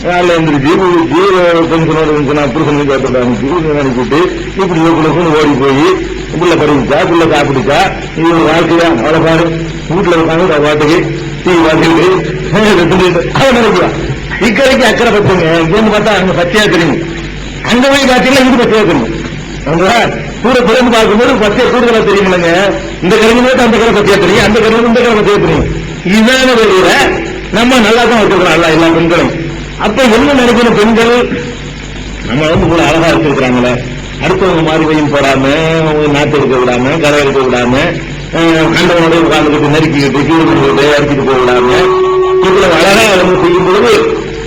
வேலை எழுந்திரிச்சு கொஞ்சம் புருஷன் கேட்டுட்டாங்க நினைச்சிட்டு இப்படி ஓடி போய் புள்ள படிச்சா புள்ள சாப்பிடுச்சா இது ஒரு வாழ்க்கையா அவளை பாரு வீட்டுல இருக்காங்க பாட்டுக்கு டீ வாட்டிட்டு அவன் நினைக்கிறான். இக்கரைக்கு அக்கறை பத்துங்க இங்க பார்த்தா அங்க பச்சையா தெரியும், அங்க போய் பார்த்தீங்கன்னா இது பச்சையா தெரியும். அவங்க கூட திறந்து பார்க்கும்போது பச்சையா கூடுதலா தெரியுங்களங்க. இந்த கருவி போட்டு அந்த கரை பச்சையா தெரியும், அந்த கருவி இந்த கரை பச்சையா தெரியும். இதுதான வெளியில நம்ம நல்லா தான் வச்சிருக்கிறோம் எல்லா பெண்களும். அப்ப என்ன நினைக்கணும்? பெண்கள் நம்ம கூட அழகா வச்சிருக்கிறாங்களே, அடுத்தவங்க மாதிரி வயும் போடாம, நாட்டு எடுக்க விடாம, கரை எடுக்க விடாம, கண்டவனோட உட்கார்ந்துக்கிட்டு நறுக்கிக்கிட்டு கீழே அடிச்சுட்டு போக விடாம, இவ்வளவு அழகா அவங்க செய்யும் பொழுது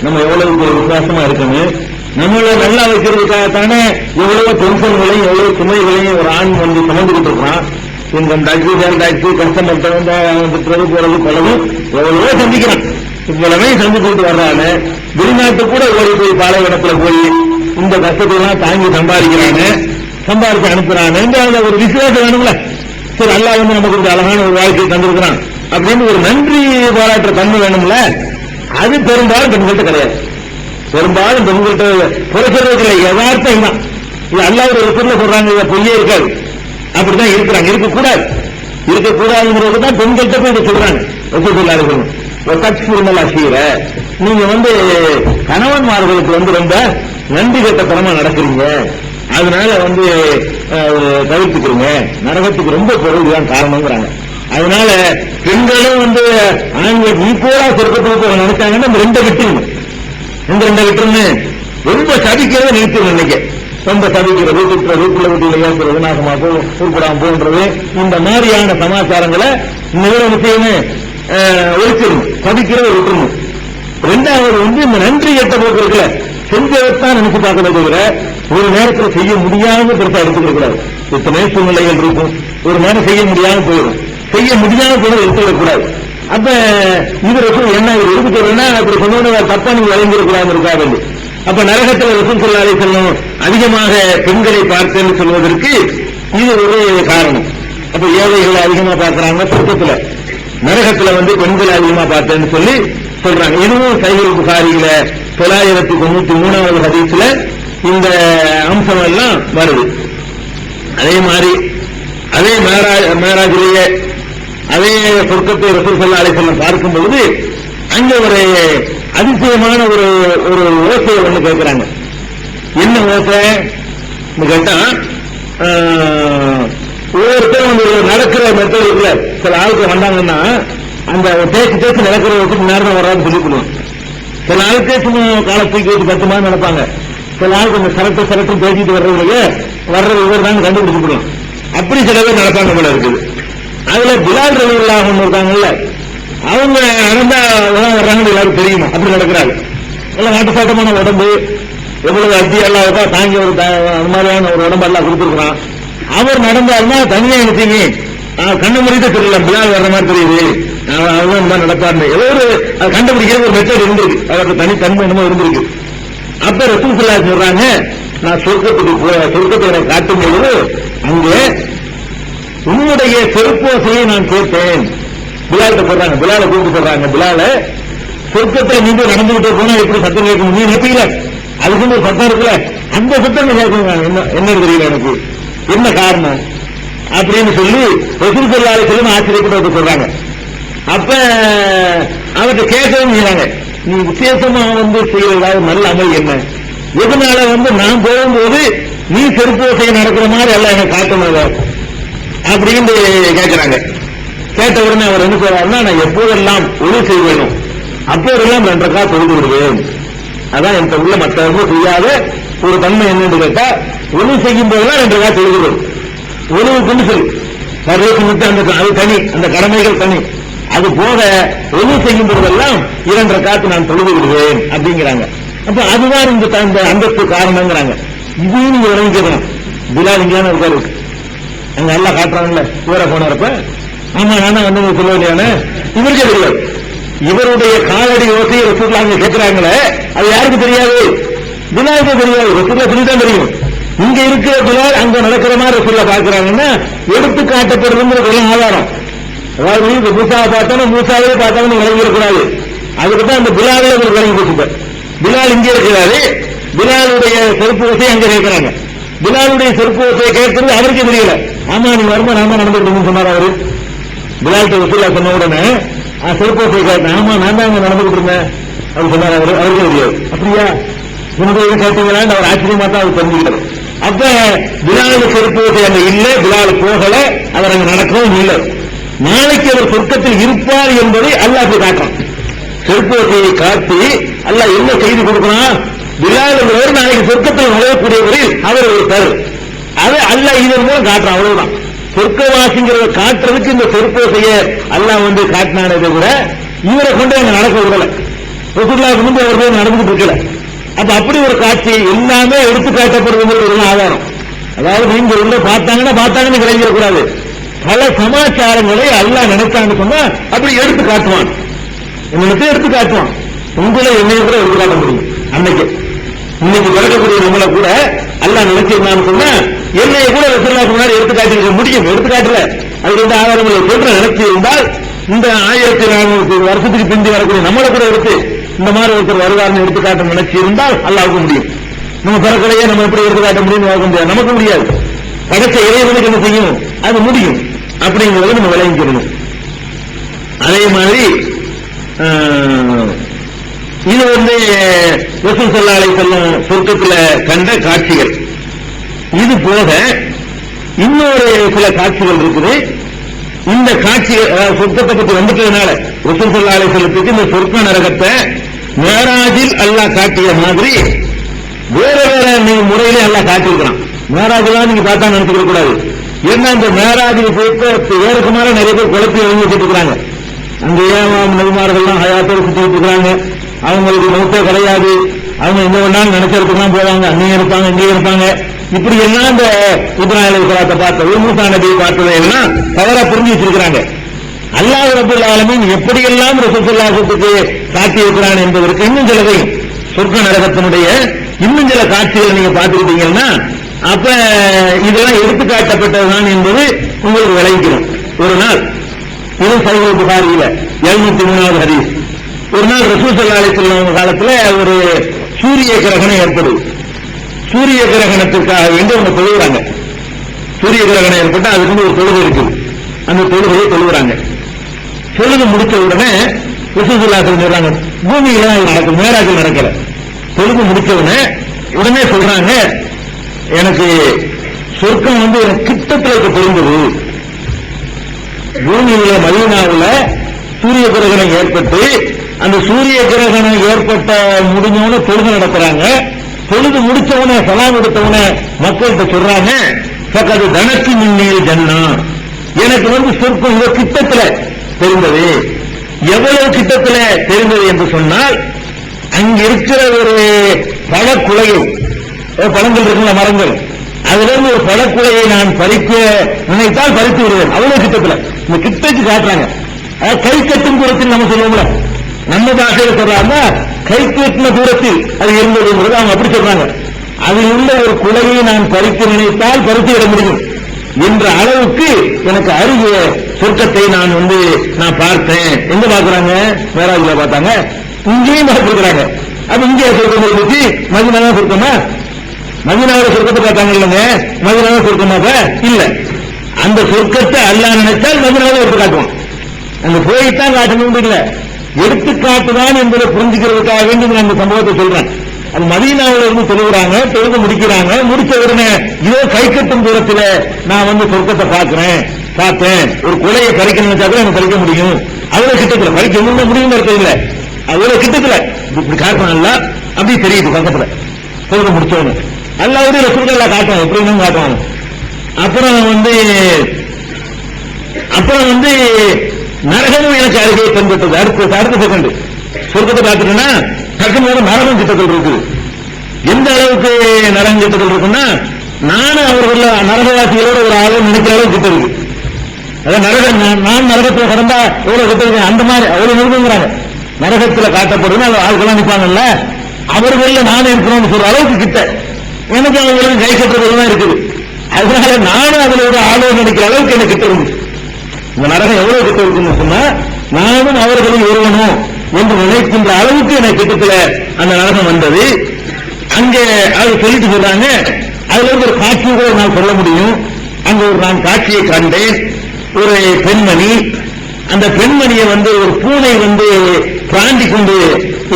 நம்ம எவ்வளவு விசுவாசமா இருக்கணும். நம்மள நல்லா வைக்கிறதுக்காகத்தானே எவ்வளவு டென்ஷன்களையும் எவ்வளவு சுமைகளையும் ஒரு ஆண் சுமந்துகிட்டு இருக்கான். Income taxi, sale taxi, customer திட்டுறது போறது கொள்ளவு எவ்வளவோ சந்திக்கிறான். இவ்வளவே சந்திச்சுட்டு வர்றாங்க. வெளிநாட்டு கூட ஓடி போய் பாலைவனத்துல போய் இந்த கஷ்டத்தை எல்லாம் தாங்கி சம்பாதிக்கிறாங்க, சம்பாதிச்சு அனுப்புறாங்க. ஒரு விசுவாசம் வேணும்ல, சரி அல்லாஹ் நமக்கு ஒரு அழகான ஒரு வாழ்க்கையை தந்திருக்கிறான் அப்படின்னு ஒரு நன்றி பாராட்டுற தன்மை வேணும்ல. அது பெரும்பாலும் பெண்கள்கிட்ட கிடையாது. பெரும்பாலும் பெண்கள்கிட்ட குறைக்கிறதுக்கு இல்லை, யதார்த்தம் தான். இது அல்லாஹ் ஒரு பொருளை சொல்றாங்க, இதை பொய்யே இருக்காது, அப்படிதான் இருக்கிறாங்க. இருக்கக்கூடாதுங்கிறது தான் பெண்கள்கிட்ட போய் இதை சொல்றாங்க. நீங்க கணவன்மார்களுக்கு ரொம்ப நன்றி கட்டத்தனமா நடக்கிறீங்க, அதனால தவிர்த்துக்கிறீங்க, நரகத்துக்கு ரொம்ப பொருள்தான் காரணம்ங்கிறாங்க. அதனால பெண்களும் ஆண்கள் ஈக்குவலா சொர்க்கத்துக்கு நினைச்சாங்கன்னா இந்த 2 விட்டுருங்க. ரொம்ப சபிக்கிறத நிறுத்தணும். இன்னைக்கு ரொம்ப சபிக்கிறது, வீட்டுல வீட்டுல ஏற்படுறது, நாசமா உருப்படாம போன்றது, இந்த மாதிரியான சமாச்சாரங்களை நிறுவனத்தையுமே ஒழிச்சிடணும், சபிக்கிறத விட்டுருணும். 2வது இந்த நன்றி கெட்ட போக்கு இருக்குல்ல, செஞ்சதான் நினைச்சு பார்க்கறத தவிர ஒரு நேரத்தில் செய்ய முடியாம பெருசா எடுத்துக்க கூடாது. எத்தனை சூழ்நிலைகள் இருக்கும், ஒரு நேரம் செய்ய முடியாம போயிடும், செய்ய முடியாம கூட எடுத்துவிடக்கூடாது. அப்ப இது என்ன இருக்குன்னா அப்படி சொன்ன தப்பா நீங்க வழங்கிடக்கூடாது இருக்காது. அப்ப நரகத்தில் ரசூல் ஸல்லல்லாஹு அலைஹி வஸல்லம் அதிகமாக பெண்களை பார்த்தேன்னு சொல்வதற்கு இது ஒரு காரணம். அப்ப ஏழைகளை அதிகமா பார்க்கிறாங்க சொர்க்கத்துல, நரகத்துல பெண்களை அதிகமா பார்த்தேன்னு சொல்லி சொல்றாங்க. இதுவும் சஹீஹ் புகாரியில 993வது ஹதீஸ்ல இந்த அம்சம் எல்லாம் வருது. அதே மாதிரி அதே மேராஜிலேயே அதே சொர்க்கத்தை ரசூல் ஸல்லல்லாஹு அலைஹி வஸல்லம் பார்க்கும் பொழுது அங்க ஒரு அதிசயமான ஒரு ஓசையை கேட்கிறாங்க. என்ன ஓசை கேட்டா, ஒவ்வொருத்தரும் நடக்கிற மெத்தட் இருக்குல்ல, சில ஆளுக்கு வந்தாங்கன்னா அந்த தேய்ச்சி நடக்கிறதுக்கு நேரம் வராது சொல்லி கொடுவோம். சில ஆளுக்கே சும்மா காலத்துக்கு வச்சு 10 மாதம் நடப்பாங்க. சில ஆளுக்கு அந்த சரட்டும் பேசிட்டு வர்றவங்களுக்கு வர்றது இவர் தான் கண்டுபிடிச்சுக்கலாம். அப்படி சில பேர் நடப்பாங்க போல இருக்குது. அதுல பிலால் ரலியல்லாஹு அன்ஹு இருக்காங்கல்ல, அவங்க நடந்தா வர்றாங்கன்னு எல்லாரும் தெரியுமா? அப்படி நடக்கிறாங்க. எல்லாம் நாட்டு சாட்டமான உடம்பு, எவ்வளவு அடி எல்லாம் தாங்கி ஒரு அது மாதிரியான ஒரு உடம்பு எல்லாம் கொடுத்துருக்கான். அவர் நடந்தாருன்னா தனியா நினைச்சீங்க கண்ணு முறையிட்டு தெரியல, பிலால் வர்ற மாதிரி தெரியுது, அதுதான் நடப்பாருன்னு ஏதோ ஒரு கண்டுபிடிக்கிறது ஒரு மெத்தட் இருந்திருக்கு, அவருக்கு தனித்தன்மை என்னமோ இருந்திருக்கு. அப்ப ரசூல் ஸல்லல்லாஹு அலைஹி சொல்றாங்க, நான் சொர்க்கத்தை எனக்கு காட்டும் பொழுது அங்கே உன்னுடைய செருப்போசையை நான் கேட்டேன். பிலால்கிட்ட சொல்றாங்க, பிலாலை கூப்பிட்டு சொல்றாங்க, பிலால சொர்க்கத்தை நீங்க நடந்துகிட்டே போனா எப்படி சத்தம் கேட்கும்? நீ நினைப்பீங்க அதுக்கு ஒரு சத்தம் இருக்குல்ல, அந்த சத்தம் கேட்கணும். என்ன தெரியல எனக்கு, என்ன காரணம் அப்படின்னு சொல்லி ரசூல் ஸல்லல்லாஹு அலைஹி வஸல்லம் ஆச்சரியப்பட்டு சொல்றாங்க. அப்ப அவர்கிட்ட கேட்கவும் செய்யறாங்க, நீ விசேஷமா செய்யறதாவது நல்ல அமல் என்ன? எதனால நான் போகும்போது நீ செருப்போசை நடக்கிற மாதிரி எல்லாம் எனக்கு காட்டணும் அப்படின்னு கேட்கிறாங்க. கேட்ட உடனே அவர் என்ன சொல்றாருன்னா, நான் எப்போதெல்லாம் ஒளி செய்வேணும் அப்போதெல்லாம் 2 ரக்காத் தொழுது விடுவேன். அதான் என்கிட்ட உள்ள மற்றவங்க செய்யாத ஒரு தன்மை என்னன்னு கேட்டா, ஒளி செய்யும் போதெல்லாம் 2 ரக்காத் தொழுதுவிடும். ஒளிவுக்குன்னு சொல்லி வர்றதுக்கு அந்த அது தனி, அந்த கடமைகள் தனி. அது போக ஒளி செய்யும் போதெல்லாம் 2 ரக்காத் நான் தொழுது விடுவேன் அப்படிங்கிறாங்க. அப்ப அதுதான் இந்த அந்தஸ்து காரணங்கிறாங்க. இதையும் நீங்க விளங்கிக்கலாம். பிலால் இங்கேயான இருக்காரு, அங்க எல்லாம் காட்டுறாங்கல்ல ஊர போனப்ப, ஆமா நானா சொல்லலையான இவருக்கே தெரியாது. இவருடைய காலடி ஓசையை ரசூலுல்லாஹ் கேட்கிறாங்களே, அது யாருக்கு தெரியாது? பிலாலுக்கு தெரியாது, ரசூலுல்லாஹ் சொல்லிதான் தெரியும். இங்க இருக்கிற பிலால் அங்க நடக்கிற மாதிரி ரசூலுல்லாஹ் பார்க்கிறாங்கன்னா எடுத்து காட்டப்படுறது ஆதாரம். அதாவது மூசாவை பார்த்தாலும் மூசாவே பார்த்தாலும் விளங்கிடக்கூடாது. அதுக்குதான் அந்த பிலாலே ஒரு விளங்கி போட்டு, பிலால் இங்கே இருக்கிறாரு, பிலாலுடைய செருப்பு ஓசையை அங்க கேட்கிறாங்க. பிலாலுடைய செருப்பு ஓசையை கேட்கறது அவருக்கு தெரியல. ஆமா நீ வருமா நாம நடந்துட்டு சொன்னார் அவரு. பிலால்கிட்ட ரசூலுல்லாஹ் சொன்ன உடனே செருப்பு ஓசையை கேட்டேன், ஆமா நான் தான் அங்க நடந்துகிட்டு இருந்தேன் அப்படின்னு சொன்னார் அவரு. அவருக்கே தெரியாது. அப்படியா என்னுடைய கேட்டீங்களான்னு அவர் ஆச்சரியமா தான் அவர் தெரிஞ்சுக்கிறார். அப்ப பிலால் செருப்பு ஓசை அங்க இல்லை, பிலால் போகல, அவர் அங்க நடக்கவும் இல்லை. நாளைக்கு அவர் சொர்க்கத்தில் இருப்பார் என்பதை அல்லாஹ் காட்டுறான். செருப்பு ஓசையை காட்டி அல்லாஹ் என்ன செய்தி கொடுக்கிறான்? பிலால் என்பவர் நாளைக்கு சொர்க்கத்தில் நுழையக்கூடியவரில் அவர் ஒருத்தர். அது அல்லாஹ் இதன் மூலம் காட்டுறான். அவ்வளவுதான். சொர்க்கவாசிங்கிறத காட்டுறதுக்கு இந்த செருப்போசைய அல்லாஹ் காட்டினானே கூட இவரை கொண்டு அங்க நடக்க விடல. ரசூலுல்லாஹ்வுக்கு முன்பு அவர் போய் நடந்துட்டு இருக்கல. அப்ப அப்படி ஒரு காட்சி எல்லாமே எடுத்து காட்டப்படுவது ஒரு ஆதாரம். அதாவது நீங்க உள்ள பார்த்தாங்கன்னு விளங்கிடக்கூடாது. பல சமாச்சாரங்களை அல்லாஹ் நினைச்சான்னு சொன்னா அப்படி எடுத்து காட்டுவான். என்னத்தை எடுத்து காட்டுவான்? உங்களை என்னைய கூட எடுத்து காட்ட முடியும். அன்னைக்கு இன்னைக்கு பிறக்கக்கூடிய நம்மளை கூட அல்லாஹ் நினைச்சிருந்தான்னு சொன்னா என்னைய கூட ரசூலுல்லாஹ் முன்னாடி எடுத்து காட்டிருக்க முடியும். எடுத்து காட்டல, அதுக்கு எந்த ஆதாரங்களை சொல்ற நினைச்சு இருந்தால் இந்த 1400 வருஷத்துக்கு பிந்தி வரக்கூடிய நம்மளை கூட எடுத்து இந்த மாதிரி ஒருத்தர் வருவார்னு எடுத்துக்காட்ட நினைச்சு இருந்தால் அல்லாஹ்வுக்கு முடியும். நம்ம பிறக்கலையே நம்ம எப்படி எடுத்துக்காட்ட முடியும்? முடியாது, நமக்கு முடியாது. படைச்ச இறைவனுக்கு என்ன செய்யும்? அது முடியும். அப்படிங்கிறத நம்ம விளங்கிக்கணும். அதே மாதிரி இது ரசூல் ஸல்லல்லாஹு அலைஹி வஸல்லம் சொர்க்கத்தில் கண்ட காட்சிகள். இது போக இன்னொரு சில காட்சிகள் இருக்குது. இந்த காட்சிகள் சொர்க்கத்தை பற்றி வந்துட்டதுனால ரசூல் ஸல்லல்லாஹு அலைஹி வஸல்லத்துக்கு இந்த சொர்க்க நரகத்தை மேராஜில் அல்லாஹ் காட்டிய மாதிரி வேற முறையிலே அல்லாஹ் காட்டியிருக்கிறான். மேராஜெல்லாம் நீங்க பார்த்தா நினைச்சுக்க கூடாது. ஏன்னா இந்த மேராஜுக்கு போயிட்டு வேறுக்கு மேல நிறைய பேர் குழப்பி வச்சுட்டு இருக்கிறாங்க. அங்க ஏமாம் நபிமார்கள்லாம் ஹயாத்தோடு சுத்திட்டு இருக்கிறாங்க. அவங்களுக்கு நோக்கே கிடையாது. அவங்க எங்க வேணாலும் நினைச்சதுக்குலாம் போவாங்க. அங்கேயும் இருப்பாங்க, இங்கேயும் இருப்பாங்க. இப்படி எல்லாம் இந்த இப்ராஹிம் அலைஹிஸ்ஸலாத்தை பார்த்தது, மூசா நபியை பார்த்ததை எல்லாம் தவறா புரிஞ்சு வச்சிருக்கிறாங்க. அல்லாஹ் ரப்பல் ஆலமீன் எப்படியெல்லாம் ரசூல் ஸல்லல்லாஹு அலைஹி வஸல்லம் காட்டி இருக்கிறான் என்பதற்கு இன்னும் சிலதை சொர்க்க நரகத்தினுடைய இன்னும் சில காட்சிகளை நீங்க பார்த்துக்கிட்டீங்கன்னா அப்ப இதெல்லாம் எடுத்துக்காட்டப்பட்டதுதான் என்பது உங்களுக்கு விளைவிக்கணும். ஒரு நாள் இது சஹீஹ் புகாரியில 703வது ஹதீஸ். ஒரு நாள் ரசூல் ஸல்லல்லாஹு அலைஹி வஸல்லம் காலத்துல ஒரு சூரிய கிரகணம் ஏற்படுது. சூரிய கிரகணத்திற்காக வேண்டி அவங்க தொழுகிறாங்க. சூரிய கிரகணம் ஏற்பட்டு அதுக்கு ஒரு தொழுகை இருக்குது. அந்த தொழுகையை தொழுகிறாங்க. தொழுகை முடிச்ச உடனே ரசூல் ஸல்லல்லாஹு அலைஹி வஸல்லம் சொல்றாங்க, பூமியில நடக்கும், மேராஜில் நடக்கல. தொழுகை முடிச்ச உடனே சொல்றாங்க, எனக்கு சொர்க்கம் எனக்கு கிட்டத்தில் இருந்தது. பூமியில மதீனாவுல சூரிய கிரகணம் ஏற்பட்டு அந்த சூரிய கிரகணம் ஏற்பட்ட முடிஞ்சவன தொழுது நடத்துறாங்க. தொழுது முடிச்சவன சலாம் எடுத்தவன மக்கள்கிட்ட சொல்றாங்க, பக்கத்து தனக்கு மின்னியல் ஜன்னா, எனக்கு சொர்க்கம் கிட்டத்துல தெரிந்தது. எவ்வளவு கிட்டத்துல தெரிந்தது என்று சொன்னால், அங்க இருக்கிற ஒரு பழக்குலையை, பழங்கள் இருக்குல்ல மரங்கள், அதுல இருந்து ஒரு பழக்குலையை நான் பறிக்க நினைத்தால் பறித்து விடுவேன். அவ்வளவு கிட்டத்துல இந்த கிட்டக்கு காட்டுறாங்க. கை கட்டும் தூரத்தில் நம்ம சொல்லுவோம்ல, நம்ம பாஷையில சொல்றாங்க கை கட்டின தூரத்தில் அது இருந்தது அவங்க அப்படி சொல்றாங்க. அதில் உள்ள ஒரு குலையை நான் பறிக்க நினைத்தால் பறித்து விட முடியும் என்ற அளவுக்கு எனக்கு அருகிய சொர்க்கத்தை நான் பார்த்தேன். எங்க பாக்குறாங்க? மேராஜ்ல பார்த்தாங்க, இங்கேயும் பார்த்திருக்கிறாங்க. அப்ப இங்கே சொர்க்கம் இருந்துச்சு, மதினால சொர்க்கமா? மதினாவோட சொர்க்கத்தை பார்த்தாங்க இல்லைங்க, மதினால சொர்க்கமாக இல்ல. அந்த சொர்க்கத்தை அல்லாஹ் நினைச்சால் மதினாவை எடுத்து காட்டுவோம். அங்க போய்தான் காட்டணும் இல்ல, எடுத்துக்காட்டுதான் என்பதை புரிஞ்சுக்கிறதுக்காக வேண்டி நான் இந்த சம்பவத்தை சொல்றேன். அது மதீனாவில இருந்து தொழுகிறாங்க, தொழுது முடிக்கிறாங்க. முடிச்ச உடனே இதோ கை கட்டும் தூரத்துல நான் சொர்க்கத்தை பார்த்தேன். ஒரு கொலையை பறிக்க நினைச்சா கூட எனக்கு பறிக்க முடியும். அவ்வளவு கிட்டத்துல பறிக்க முடியும் இல்ல, அவ்வளவு கிட்டத்துல இப்படி காட்டணும். அப்படி தெரியுது பக்கத்துல தொழுது முடிச்சவனு அல்லாவுடைய ரசூலுல்லாஹ் காட்டுவாங்க, எப்படின்னு காட்டுவாங்க. அப்புறம் நரகமும் எனக்கு அருகே தென்பட்டது. அடுத்த செகண்ட் சொர்க்கத்தை பார்த்துட்டேன்னா டக்குனு நரகம் கிட்டத்தில் இருக்குது. எந்த அளவுக்கு நரகம் கிட்டத்தில் இருக்குன்னா, நானும் அவர்கள் நரகவாசிகளோட ஒரு ஆளும் நினைக்கிற அளவுக்கு கிட்ட இருக்கு. அதான் நான் நரகத்தில் கடந்தா எவ்வளவு கிட்ட இருக்கு, அந்த மாதிரி அவ்வளவு நிறுவனங்கிறாங்க. நரகத்தில் காட்டப்படுதுன்னு ஆளுக்கெல்லாம் நிற்பாங்கல்ல, அவர்கள் நானும் இருக்கிறோம்னு சொல்ற அளவுக்கு கிட்ட எனக்கு அவங்களுக்கு கை கட்டுறதுதான் இருக்குது. அதனால நானும் அதுல ஒரு ஆளும் நினைக்கிற அளவுக்கு எனக்கு கிட்ட இருக்கு. இந்த நரகம் எவ்வளவு கிட்ட இருக்குன்னு சொன்னா, நானும் அவர்களில் ஒருவனும் என்று நினைக்கின்ற அளவுக்கு எனக்கு கிட்டத்துல அந்த நரகம் வந்தது. அங்கே அது சொல்லிட்டு சொல்றாங்க, அதுல இருந்து ஒரு காட்சியை கூட நான் சொல்ல முடியும். அங்க நான் காட்சியை கண்டேன். ஒரு பெண்மணி, அந்த பெண்மணியை ஒரு பூனை பிராண்டி கொண்டு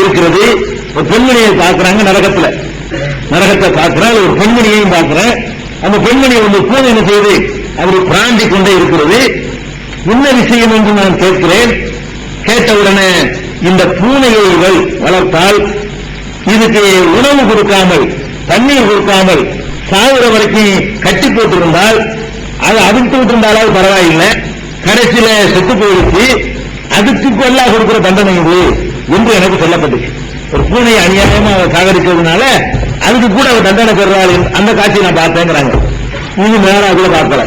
இருக்கிறது. ஒரு பெண்மணியை பார்க்கிறாங்க நரகத்தை பார்க்கிறாங்க. ஒரு பெண்மணியையும் பார்க்கிறேன். அந்த பெண்மணியை பூனை என்ன செய்து அப்படி பிராண்டி கொண்டே இருக்கிறது. என்ன விஷயம் என்று நான் கேட்கிறேன். கேட்டவுடனே, இந்த பூனையை இவள் வளர்த்தால் இதுக்கு உணவு கொடுக்காமல் தண்ணீர் கொடுக்காமல் சாகுற வரைக்கும் கட்டி போட்டிருந்தால், அதை அவிழ்த்து விட்டிருந்தாலும் பரவாயில்லை, கடைசியில செத்து போயிடுச்சு, அதுக்கு எல்லாம் கொடுக்கிற தண்டனை இது என்று எனக்கு சொல்லப்பட்டுச்சு. ஒரு பூனையை அநியாயமா சாகரிக்கிறதுனால அதுக்கு கூட அவர் தண்டனை பெறாள். அந்த காட்சியை நான் பார்த்தேங்கிறாங்க. இன்னும் மேராஜ்ல பார்க்கல.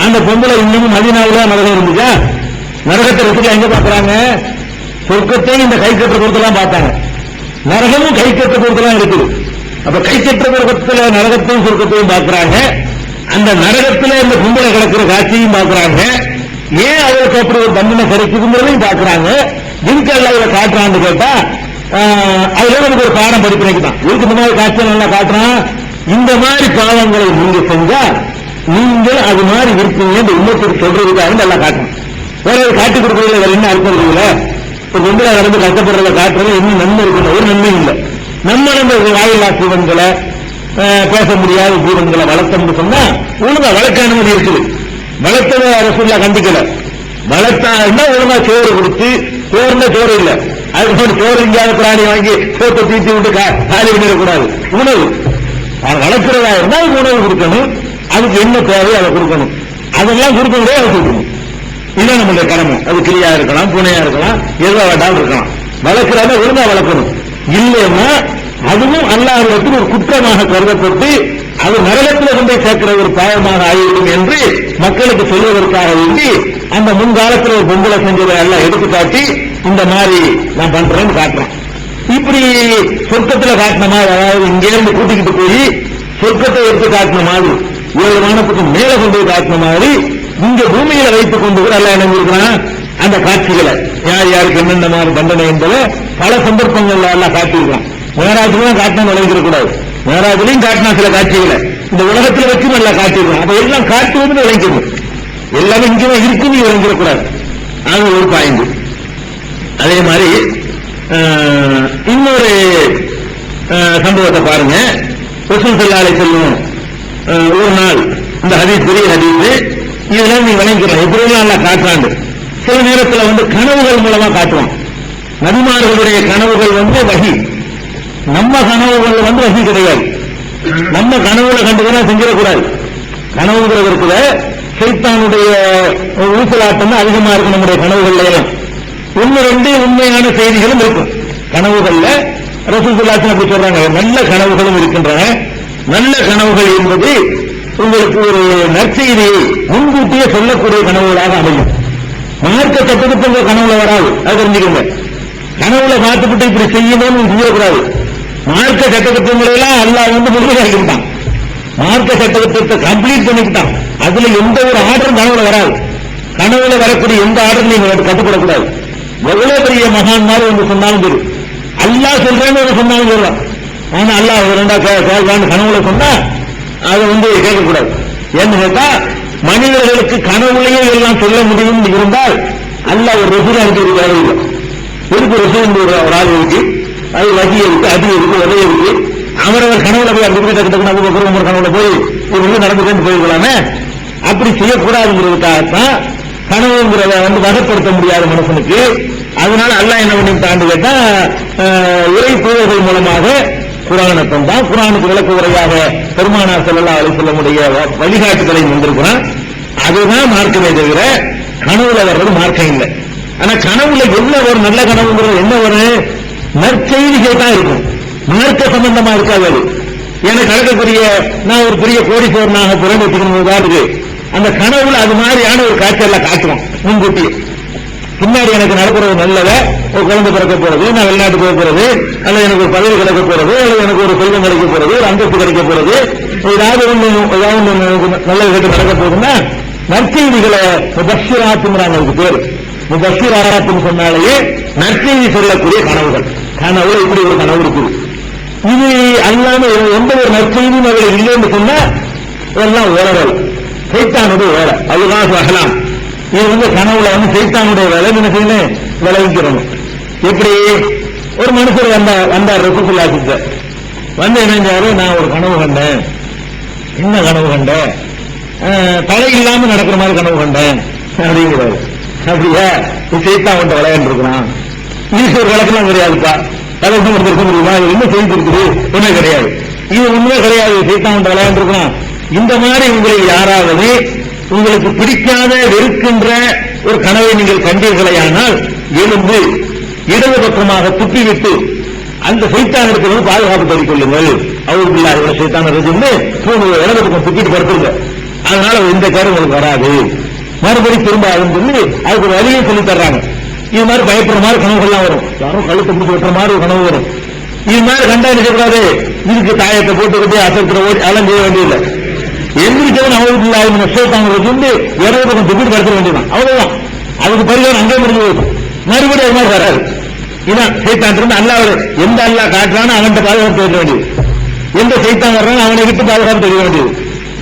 அந்த பொம்பளை இன்னமும் மதீனாவுல நரகம் இருந்துச்சா? நரகத்தை ரசிக்க எங்க பாக்குறாங்க? சொர்க்கத்தையும் இந்த கை கட்டுற பொறுத்தெல்லாம் பார்த்தாங்க. நரகமும் கை கட்டுற பொறுத்தெல்லாம் இருக்குது. அப்ப கை கட்டுற பொறுத்துல நரகத்தையும் சொர்க்கத்தையும் பார்க்கிறாங்க. அந்த நரகத்துல இந்த பொம்பளை கிடக்கிற காட்சியும் பார்க்கிறாங்க. ஏன் அவருக்கு அப்படி ஒரு தண்டனை கிடைக்குதுங்கிறதையும் பார்க்கிறாங்க. எதுக்கு எல்லாம் காட்டுறான்னு கேட்டா, அதுல நமக்கு ஒரு பாடம் படிப்பினைக்கு தான். இதுக்கு இந்த மாதிரி காட்சியை நல்லா காட்டுறான். இந்த மாதிரி பாவங்களை நீங்க செஞ்சா நீங்கள் அது மாதிரி இருப்பீங்க இந்த உண்மத்துக்கு சொல்றதுக்காக நல்லா காட்டணும். வேற காட்டி கொடுக்கறதுல வேற என்ன அர்த்தம் இருக்குல்ல? இப்ப பொம்பளை நடந்து கஷ்டப்படுறத காட்டுறது இன்னும் நன்மை இருக்கு, ஒரு நன்மை இல்லை. நம்ம வாயில்லா ஜீவன்களை பேச முடியாத ஜீவன்களை வளர்த்தோம்னு சொன்னா ஒழுங்கா வளர்க்க அனுமதி இருக்குது. வளர்த்தத அரசுல கண்டிக்கல. வளர்த்தா ஒழுங்கா சோறு கொடுத்து, சோறுனா சோறு இல்லை, அதுக்கு சோறு இல்லாத பிராணி வாங்கி சோத்தை தீட்டி விட்டு காலி பண்ணிடக்கூடாது. உணவு வளர்க்கிறதா இருந்தால் உணவு கொடுக்கணும். அதுக்கு என்ன தேவையோ அதை கொடுக்கணும். அதெல்லாம் கொடுக்க முடியாது, அதை கொடுக்கணும். இதுதான் நம்மளுடைய கடமை. அது கிளியா இருக்கலாம், பூனையா இருக்கலாம், எதோ வேண்டாம் இருக்கலாம். வளர்க்கிறத ஒழுங்கா வளர்க்கணும். இல்லைன்னா அதுவும் அல்லாஹ்விடத்தில் ஒரு குற்றமாக கருதப்பட்டு அது நரகத்தில் கொண்டு சேர்க்கிற ஒரு பாவமாக ஆகிவிடும் என்று மக்களுக்கு சொல்வதற்காக வேண்டி அந்த முன்காலத்தில் ஒரு பொம்பளை செஞ்சதை எல்லாம் எடுத்துக்காட்டி இந்த மாதிரி நான் பண்றேன்னு காட்டுறேன். இப்படி சொர்க்கத்தில் காட்டின மாதிரி, அதாவது இங்கிருந்து கூட்டிக்கிட்டு போய் சொர்க்கத்தை எடுத்து காட்டின மாதிரி, 7 வானத்துக்கு மேல கொண்டு போய் காட்டின மாதிரி இங்க பூமியில வைத்துக் கொண்டு கூட எல்லாம் என்ன அந்த காட்சிகளை யார் யாருக்கு என்னென்ன மாதிரி தண்டனை என்பதை பல சந்தர்ப்பங்கள்ல எல்லாம் காட்டியிருக்கலாம். மேராஜ்லாம் காட்டினா விளைவிக்க கூடாது. மேராஜ்லையும் காட்டினா சில காட்சிகளை இந்த உலகத்தில் வச்சும் எல்லாம் காட்டியிருக்கலாம். அப்ப எல்லாம் காட்டுவதுன்னு விளைக்கணும். எல்லாமே இங்கே இருக்குன்னு விளைஞ்சிடக்கூடாது. அது ஒரு பாயிண்ட். அதே மாதிரி இன்னொரு சம்பவத்தை பாருங்க. ரசூல் ஸல்லல்லாஹு அலைஹி வஸல்லம் ஒரு நாள், இந்த ஹதீஸ் பெரிய ஹதீஸ், இதுல நீ விளைக்கிறோம் எப்படிலாம் நல்லா காட்டுறாண்டு. சில நேரத்தில் வந்து கனவுகள் மூலமா காட்டுவான். நபிமார்களுடைய கனவுகள் வந்து வஹி, நம்ம கனவுகள் வந்து வஹி கிடையாது. நம்ம கனவுல கண்டுதான் செஞ்சிடக்கூடாது. கனவுங்கிறது இருக்குல்ல, சைத்தானுடைய ஊசலாட்டம் அதிகமா இருக்கும் நம்முடைய கனவுகள்ல எல்லாம். ஒன்னு ரெண்டு உண்மையான செய்திகளும் இருக்கும் கனவுகள்ல. ரசூலுல்லாஹி அப்படி சொல்றாங்க, நல்ல கனவுகளும் இருக்கின்றன. நல்ல கனவுகள் என்பது உங்களுக்கு ஒரு நற்செய்தியை முன்கூட்டியே சொல்லக்கூடிய கனவுகளாக அமையும். மார்க்க சட்டத்திற்கு கனவுல வராது, அது தெரிஞ்சுக்கோங்க. கனவுல பார்த்துக்கிட்டு இப்படி செய்யணும்னு செய்யக்கூடாது. மார்க்க சட்டத்திட்டங்களெல்லாம் அல்லாஹ் வந்து முழுமையாக்கிட்டான். மார்க்க சட்டத்திட்டத்தை கம்ப்ளீட் பண்ணிக்கிட்டான். அதுல எந்த ஒரு ஆர்டரும் கனவுல வராது. கனவுல வரக்கூடிய எந்த ஆர்டரும் நீங்க கட்டுப்படக்கூடாது. எவ்வளவு பெரிய மகான் மாதிரி வந்து சொன்னாலும் சரி, அல்லாஹ் சொல்றேன்னு சொன்னாலும் சொல்றான். ஆனா அல்லாஹ் ரெண்டா கனவுல சொன்னா அதை வந்து கேட்கக்கூடாது. ஏன்னு கேட்டா, மனிதர்களுக்கு கனவுலையே எல்லாம் சொல்ல முடியும் இருந்தால் அல்லாஹ் ஒரு ரசூல் அனுப்பி தேவையில்லை. இருக்கு ரசூல் ஒரு ஆள் இருக்கு, அது வகி இருக்கு, அது இருக்கு, உதவி இருக்கு. அவரவர் கனவுல போய் அப்படி டக்கு கனவுல போய் இது நடந்துட்டு போயிருக்கலாமே. அப்படி செய்யக்கூடாதுங்கிறதுக்காகத்தான் கனவுங்கிறத வந்து வகைப்படுத்த முடியாத மனுஷனுக்கு. அதனால அல்லாஹ் என்ன பண்ணிட்டான்னு கேட்டா, இறை தூதர்கள் மூலமாக குர்ஆனை தந்தான். குர்ஆனுக்கு விளக்க உரையாக பெருமானார் ஸல்லல்லாஹு அலைஹி வஸல்லம் வழிகாட்டுதலை வந்திருக்கிறான். அதுதான் மார்க்கமே தவிர கனவுல வர்றது மார்க்கம் இல்லை. ஆனா கனவுல என்ன ஒரு நல்ல கனவுங்கிறது என்ன வரும்? நற்செய்திகள் தான் இருக்கும், மார்க்க சம்பந்தமா இருக்காது. அது எனக்கு நடக்கக்கூடிய, நான் ஒரு பெரிய கோடீஸ்வரனாக பிறந்து வச்சுக்கணும், அந்த கனவுல அது மாதிரியான ஒரு காட்சியெல்லாம் காட்டுவோம் முன்கூட்டி. பின்னாடி எனக்கு நடக்கிறது நல்லத, ஒரு குழந்தை பிறக்க போறது, நான் வெளிநாட்டுக்கு போக போறது, அல்லது எனக்கு ஒரு பதவி கிடைக்க போறது, அல்லது எனக்கு ஒரு செல்வம் கிடைக்க போறது, ஒரு அந்தஸ்து கிடைக்க போறது, ஏதாவது ஒண்ணு நல்லது கேட்டு நடக்க போகுதுன்னா நற்செய்திகளை முபஷ்ஷிராத்துங்கிறாங்க. அதுக்கு பேரு முபஷ்ஷிராத்துன்னு சொன்னாலேயே நற்செய்தி சொல்லக்கூடிய கனவுகள். கனவுல இப்படி ஒரு கனவு இருக்குது. இது அல்லாம எந்த ஒரு நற்செய்தியும் அவர்கள் இல்லைன்னு சொன்னா எல்லாம் ஓரல் சைத்தானுடைய வேலை. அதுதான் அகலாம். இது வந்து கனவுல வந்து சைத்தானுடைய வேலை என்ன செய்யணும், விளைவிக்கிறோம். எப்படி ஒரு மனுஷர் வந்தார் ரசூலுல்லாஹி வந்து நினைஞ்சாரு, நான் ஒரு கனவு கண்டேன். என்ன கனவு கண்டேன்? தலை இல்லாம நடக்கிற மாதிரி கனவு கண்டேன் அப்படிங்கிறாரு. அப்படியா, சைத்தான் கொண்ட விளையாண்டு இருக்கிறான். ஈஸ்வர் விளக்கெல்லாம் கிடையாதுப்பா, தலைவசம் இருக்க முடியுமா? என்ன செய்திருக்குது? என்ன கிடையாது, இது உண்மை கிடையாது. சைத்தான் கொண்ட விளையாண்டு இருக்கிறான். இந்த மாதிரி உங்களை யாராவது உங்களுக்கு பிடிக்காத வெறுக்கின்ற ஒரு கனவை நீங்கள் கண்டீர்களேயானால் எழுந்து இடது பக்கமாக துப்பிவிட்டு அந்த சைத்தானிடத்தில் வந்து பாதுகாப்பு தேடிக் கொள்ளுங்கள். அவருக்குள்ள சைத்தான இடது பக்கம் துப்பிட்டு படுத்துருங்க. அதனால எந்த காரம் உங்களுக்கு வராது, மறுபடி திரும்ப ஆகும் சொல்லி அதுக்கு ஒரு வழியை சொல்லி தர்றாங்க. இது மாதிரி பயப்படுற மாதிரி கனவுகள்லாம் வரும். யாரும் கழுத்தை பிடிச்சி வெட்டுற மாதிரி ஒரு கனவு வரும். இது மாதிரி கண்டா நினைக்கக்கூடாது, இதுக்கு தாயத்தை போட்டுக்கிட்டு அசத்துற ஓடி அதெல்லாம் செய்ய வேண்டியதில்லை. எந்திரிச்சவன் அவருக்கு வந்து இடது பக்கம் துப்பிட்டு படுத்த வேண்டியதான், அவ்வளவுதான். அதுக்கு பரிகாரம் அங்கே முடிஞ்சு போகுது. மறுபடியும் அது மாதிரி வராது. இதான் சைத்தான் இருந்து அல்லாஹ் எந்த அல்லாஹ் காட்டுறான்னு அவன்கிட்ட பாதுகாப்பு தேட வேண்டியது, எந்த சைத்தான் வர்றான்னு அவனை விட்டு பாதுகாப்பு தேட வேண்டியது.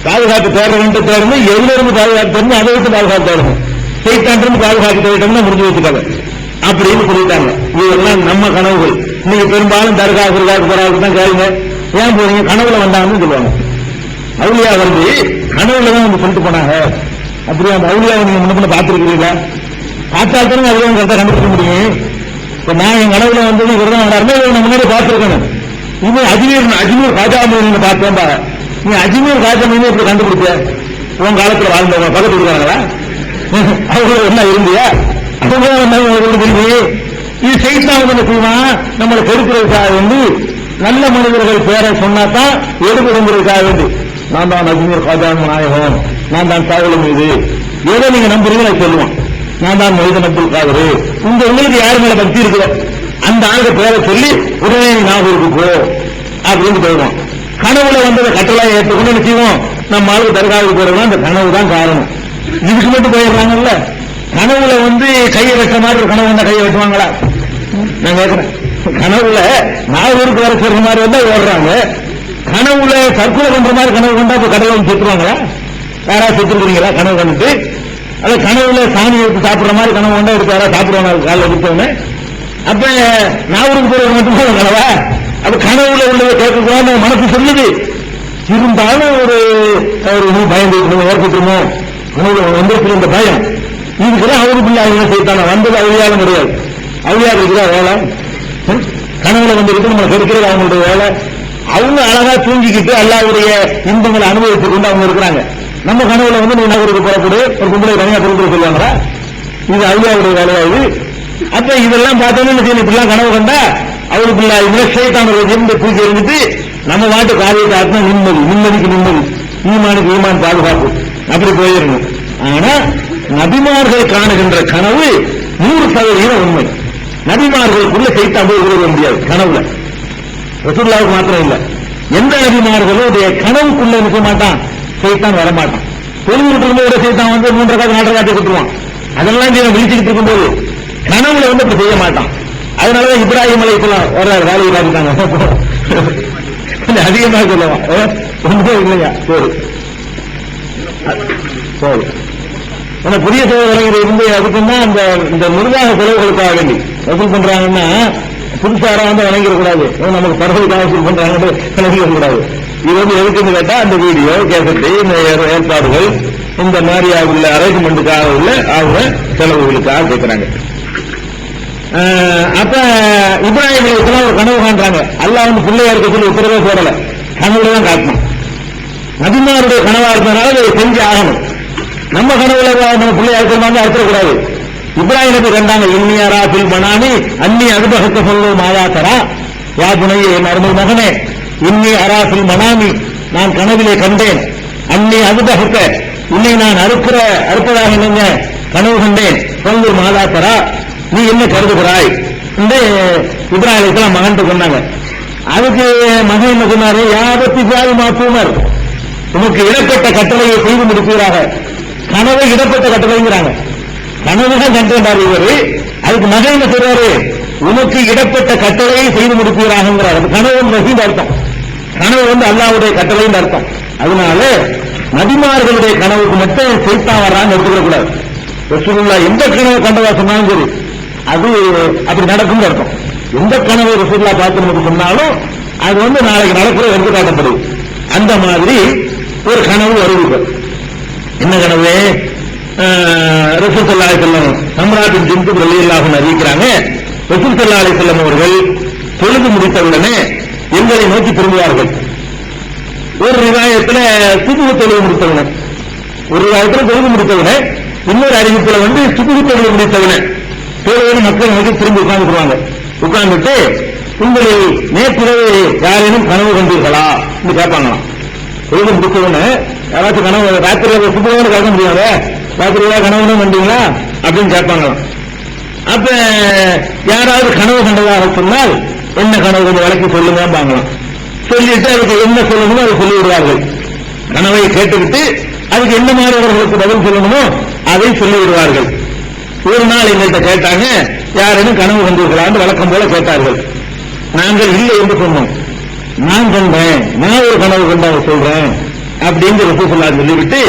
பாதுகாப்பு தேடுறவன்ட்டு தேடணும், எதுல இருந்து பாதுகாப்பு தேடணும் அதை விட்டு பாதுகாப்பு தேடணும். சைத்தான் இருந்து பாதுகாப்பு தேடிட்டோம்னா முடிஞ்சு வச்சுக்காங்க அப்படின்னு சொல்லிட்டாங்க. இதெல்லாம் நம்ம கனவுகள். நீங்க பெரும்பாலும் தர்கா குருகாக்கு போறாங்க தான் கேளுங்க, ஏன் போறீங்க? கனவுல வந்தாங்கன்னு சொல்லுவாங்க. அவுலியா வந்து கனவுல தான் வந்து சொல்லிட்டு போனாங்க. அப்படியே அந்த அவுலியாவை நீங்க முன்ன பார்த்திருக்கிறீங்களா? பார்த்தால்தான் அவுலியா கரெக்டா கண்டுபிடிக்க முடியும். இப்ப நான் என் கனவுல வந்து இவர்தான் வந்தாருன்னா நான் முன்னாடி பார்த்திருக்கணும். இது அஜ்மீர் காஜா மீன் பார்த்தேன். நீ அஜ்மீர் காஜா மீன் இப்படி கண்டுபிடிச்ச? உன் காலத்துல வாழ்ந்தவங்க பக்கத்து இருக்காங்களா? அவங்க என்ன இருந்தியா? இது சைத்தான் என்ன செய்வான், நம்மளை கெடுக்கிறதுக்காக வேண்டி நல்ல மனிதர்கள் பேரை சொன்னாதான் எடுபடுங்கிறதுக்காக வேண்டி நான் தான் அஜ்மீர் காஜா நாயகம், நான் தான் தாவலம் மீது ஏதோ நீங்க நம்புறீங்கன்னு சொல்லுவான். நான் தான் மொய்தீன் அப்துல் காதர். உங்களுக்கு யாரு மேல பக்தி இருக்கிறோம் அந்த ஆளுக்கு பேரை சொல்லி உடனே ஞாபகம் போ அப்படின்னு போயிடுவோம். கனவுல வந்ததை கட்டளை ஏற்றுக்கொண்டு என்ன செய்வோம், நம்ம ஆளுக்கு தர்காவுக்கு போறோம்னா அந்த கனவு தான் காரணம். இதுக்கு மட்டும் போயிடுறாங்கல்ல. கனவுல வந்து கையை வெட்ட மாதிரி ஒரு கனவு வந்தா கையை வெட்டுவாங்களா? நான் கேட்கிறேன். கனவுல நாகூருக்கு வர சொல்ற மாதிரி வந்தா ஓடுறாங்க. கனவுல தற்கொலை பண்ற மாதிரி கனவு கொண்டா இப்ப கடலை வந்து செத்துருவாங்களா? யாராவது செத்துருக்கீங்களா கனவு கண்டுட்டு? அது கனவுல சாமி எடுத்து சாப்பிடுற மாதிரி கனவு கொண்டா எடுத்து யாராவது சாப்பிடுவாங்க காலைல எடுத்தவங்க? அப்ப நாகூருக்கு போறது மட்டும்தான் கனவா? அப்ப கனவுல உள்ளதை கேட்கக்கூடாது மனசு சொல்லுது. இருந்தாலும் ஒரு பயந்து ஏற்பட்டுருமோ கனவுல வந்துருக்கு இந்த பயம். இதுக்குதான் அவுதுபில்லாஹி ஷைத்தான வந்தது அவுலியாலும் கிடையாது. அவுலியாவுக்கு இருக்குதா வேலை? கனவுல வந்துட்டு நம்மளை கெடுக்கிறது அவங்களுடைய வேலை. அவங்க அழகா தூங்கிக்கிட்டு அல்லாஹ்வுடைய இன்பங்களை அனுபவித்துக் கொண்டு அவங்க இருக்கிறாங்க. நம்ம கனவுல வந்து நீ நகருக்கு புறப்படு ஒரு கும்பலை தனியா பொருட்கள் சொல்லுவாங்களா? இது அவுலியாவுடைய வேலையா இது? அப்ப இதெல்லாம் பார்த்தோம்னு இப்படிலாம் கனவு கண்டா அவுதுபில்லாஹி ஷைத்தான இருந்து தூக்கி எறிஞ்சிட்டு நம்ம நாட்டு காரியத்தை ஆத்மா நிம்மதி, நிம்மதிக்கு நிம்மதி, ஈமானுக்கு ஈமான் பாதுகாப்பு, அப்படி போயிடணும். ஆனா நபிமார்கள் காணுகின்ற கனவு 100% உண்மை. நபிமார்களுக்குள்ள சைத்தான் போய் உருவ முடியாது கனவுல. ரசூலுல்லாஹ்வுக்கு மாத்திரம் இல்ல, எந்த நபிமார்களுடைய கனவுக்குள்ள இருக்க மாட்டான், சைத்தான் வரமாட்டான். தொழுகிட்டு இருக்கும்போது சைத்தான் வந்து 3 ரக்காத் 4 ரக்காத்தை கொடுத்துருவான். அதெல்லாம் விழிச்சுக்கிட்டு இருக்கும்போது கனவுல வந்து அப்படி செய்ய மாட்டான். அதனாலதான் இப்ராஹிம் அலைஹிஸ்ஸலாம் வர்றாரு, வேலையை பார்த்துட்டாங்க. அதிகமாக சொல்லுவான், ஒன்றும் இல்லையா சரி சரி. ஆனா புதிய சோதனைகள் இருந்து அதுக்குன்னா இந்த முருகாக செலவுகளுக்காக வேண்டி வசூல் பண்றாங்கன்னா புதுசாரா வந்து வழங்கிடக்கூடாது, நமக்கு பரவலுக்காக வசூல் பண்றாங்கன்னு வழங்கிடக்கூடாது. இது வந்து எதுக்குன்னு கேட்டா அந்த வீடியோ கேசட்டு இந்த ஏற்பாடுகள் இந்த மாதிரி உள்ள அரேஞ்ச்மெண்ட்டுக்காக உள்ள அவங்க செலவுகளுக்காக கேட்கிறாங்க. அப்ப இப்ராஹிம் அலைஹிஸ்ஸலாம் ஒரு கனவு காண்றாங்க. அல்லாஹ் வந்து பிள்ளையா இருக்க சொல்லி உத்தரவே போடல, கனவுல தான் காட்டணும். நபிமாருடைய கனவா இருந்ததுனால அதை செஞ்சு ஆகணும். நம்ம கனவுல நம்ம பிள்ளையா இருக்கிறாங்க அறுத்தக்கூடாது. இப்ராஹிம் நபி கண்டாங்க, இன்னியாரா பில் மனாமி அன்னி அதுபகத்த சொல்லு மாதாத்தரா யா புனையே, என் அருமை மகனே, இன்னி அராசில் மனாமி, நான் கனவிலே கண்டேன், அன்னி அதுபகத்த, உன்னை நான் அறுப்பதாக நீங்க கனவு கண்டேன், சொல்லு மாதாத்தரா, நீ என்ன கருதுகிறாய் என்று இப்ராஹிம் அலைஹிஸ்ஸலாம் மகன் சொன்னாங்க. அதுக்கு மகன் என்ன சொன்னாரு, யாபத்தி ஜாதி மாத்தூமர், உனக்கு இடப்பட்ட கட்டளையை செய்து முடிப்பீராக. கனவை இடப்பட்ட கட்டளைங்கிறாங்க, கனவுதான் கண்டாரு இவரு. அதுக்கு மகன் என்ன சொல்றாரு, உனக்கு இடப்பட்ட கட்டளையை செய்து முடிப்பீராகிறார். கனவு ரஹீம் அர்த்தம், கனவு வந்து அல்லாஹ்வுடைய கட்டளைன்னு அர்த்தம். அதனால நபிமார்களுடைய கனவுக்கு மட்டும் சைத்தான் வர்றான்னு எடுத்துக்கூடாது. ரசூலுல்லாஹ் எந்த கனவு கண்டதா சொன்னாலும் சரி, அது அப்படி நடக்கும் அர்த்தம். எந்த கனவை ரசூலுல்லாஹ் பார்த்து நமக்கு சொன்னாலும் அது வந்து நாளைக்கு நடக்கிற எடுத்து காட்டப்படுது. அந்த மாதிரி ஒரு கனவு வருது. என்ன கனவு? ரசூல் ஸல்லல்லாஹு அலைஹி வஸல்லம் சம்ரா பின் ஜுந்துப் ரலியல்லாஹு அன்ஹு அறிவிக்கிறாங்க, ரசூல் ஸல்லல்லாஹு அலைஹி வஸல்லம் அவர்கள் தொழுது முடித்தவுடனே எங்களை நோக்கி திரும்புவார்கள். ஒரு ரிவாயத்துல சுபுஹ் தொழுது முடித்தவுடனே, ஒரு ரிவாயத்துல தொழுது முடித்தவுடனே, இன்னொரு அறிவிப்புல வந்து சுபுஹ் தொழுது முடித்தவுடனே தொழுது மக்கள் நோக்கி திரும்பி உட்கார்ந்துருவாங்க. உட்கார்ந்துட்டு, உங்களில் நேற்றிரவு யாரேனும் கனவு கண்டீர்களா என்று கேட்பாங்களாம். தொழுது முடித்தவுடனே யாராச்சும் கனவு, ராத்திரியில சுபுஹ்னு கேட்க முடியாத, ராத்திரியில கனவுன்னு கண்டீங்களா அப்படின்னு கேட்பாங்களாம். அப்ப யாராவது கனவு கண்டதாக சொன்னால் என்ன கனவு கொஞ்சம் விளக்கி சொல்லுங்க பாங்களாம். சொல்லிட்டு அதுக்கு என்ன சொல்லணுமோ அதை சொல்லிவிடுவார்கள். கனவை கேட்டுவிட்டு அதுக்கு என்ன மாதிரி அவர்களுக்கு பதில் சொல்லணுமோ அதை சொல்லிவிடுவார்கள். ஒரு நாள் எங்கள்கிட்ட கேட்டாங்க, யாரேனும் கனவு கண்டீர்களான்னு வழக்கம் போல கேட்டார்கள். நாங்கள் இல்லை என்று சொன்னோம். நான் கண்டேன், நான் ஒரு கனவு கண்டாக சொல்றேன் அப்படின்னு ரசூலுல்லாஹ் சொல்லிவிட்டு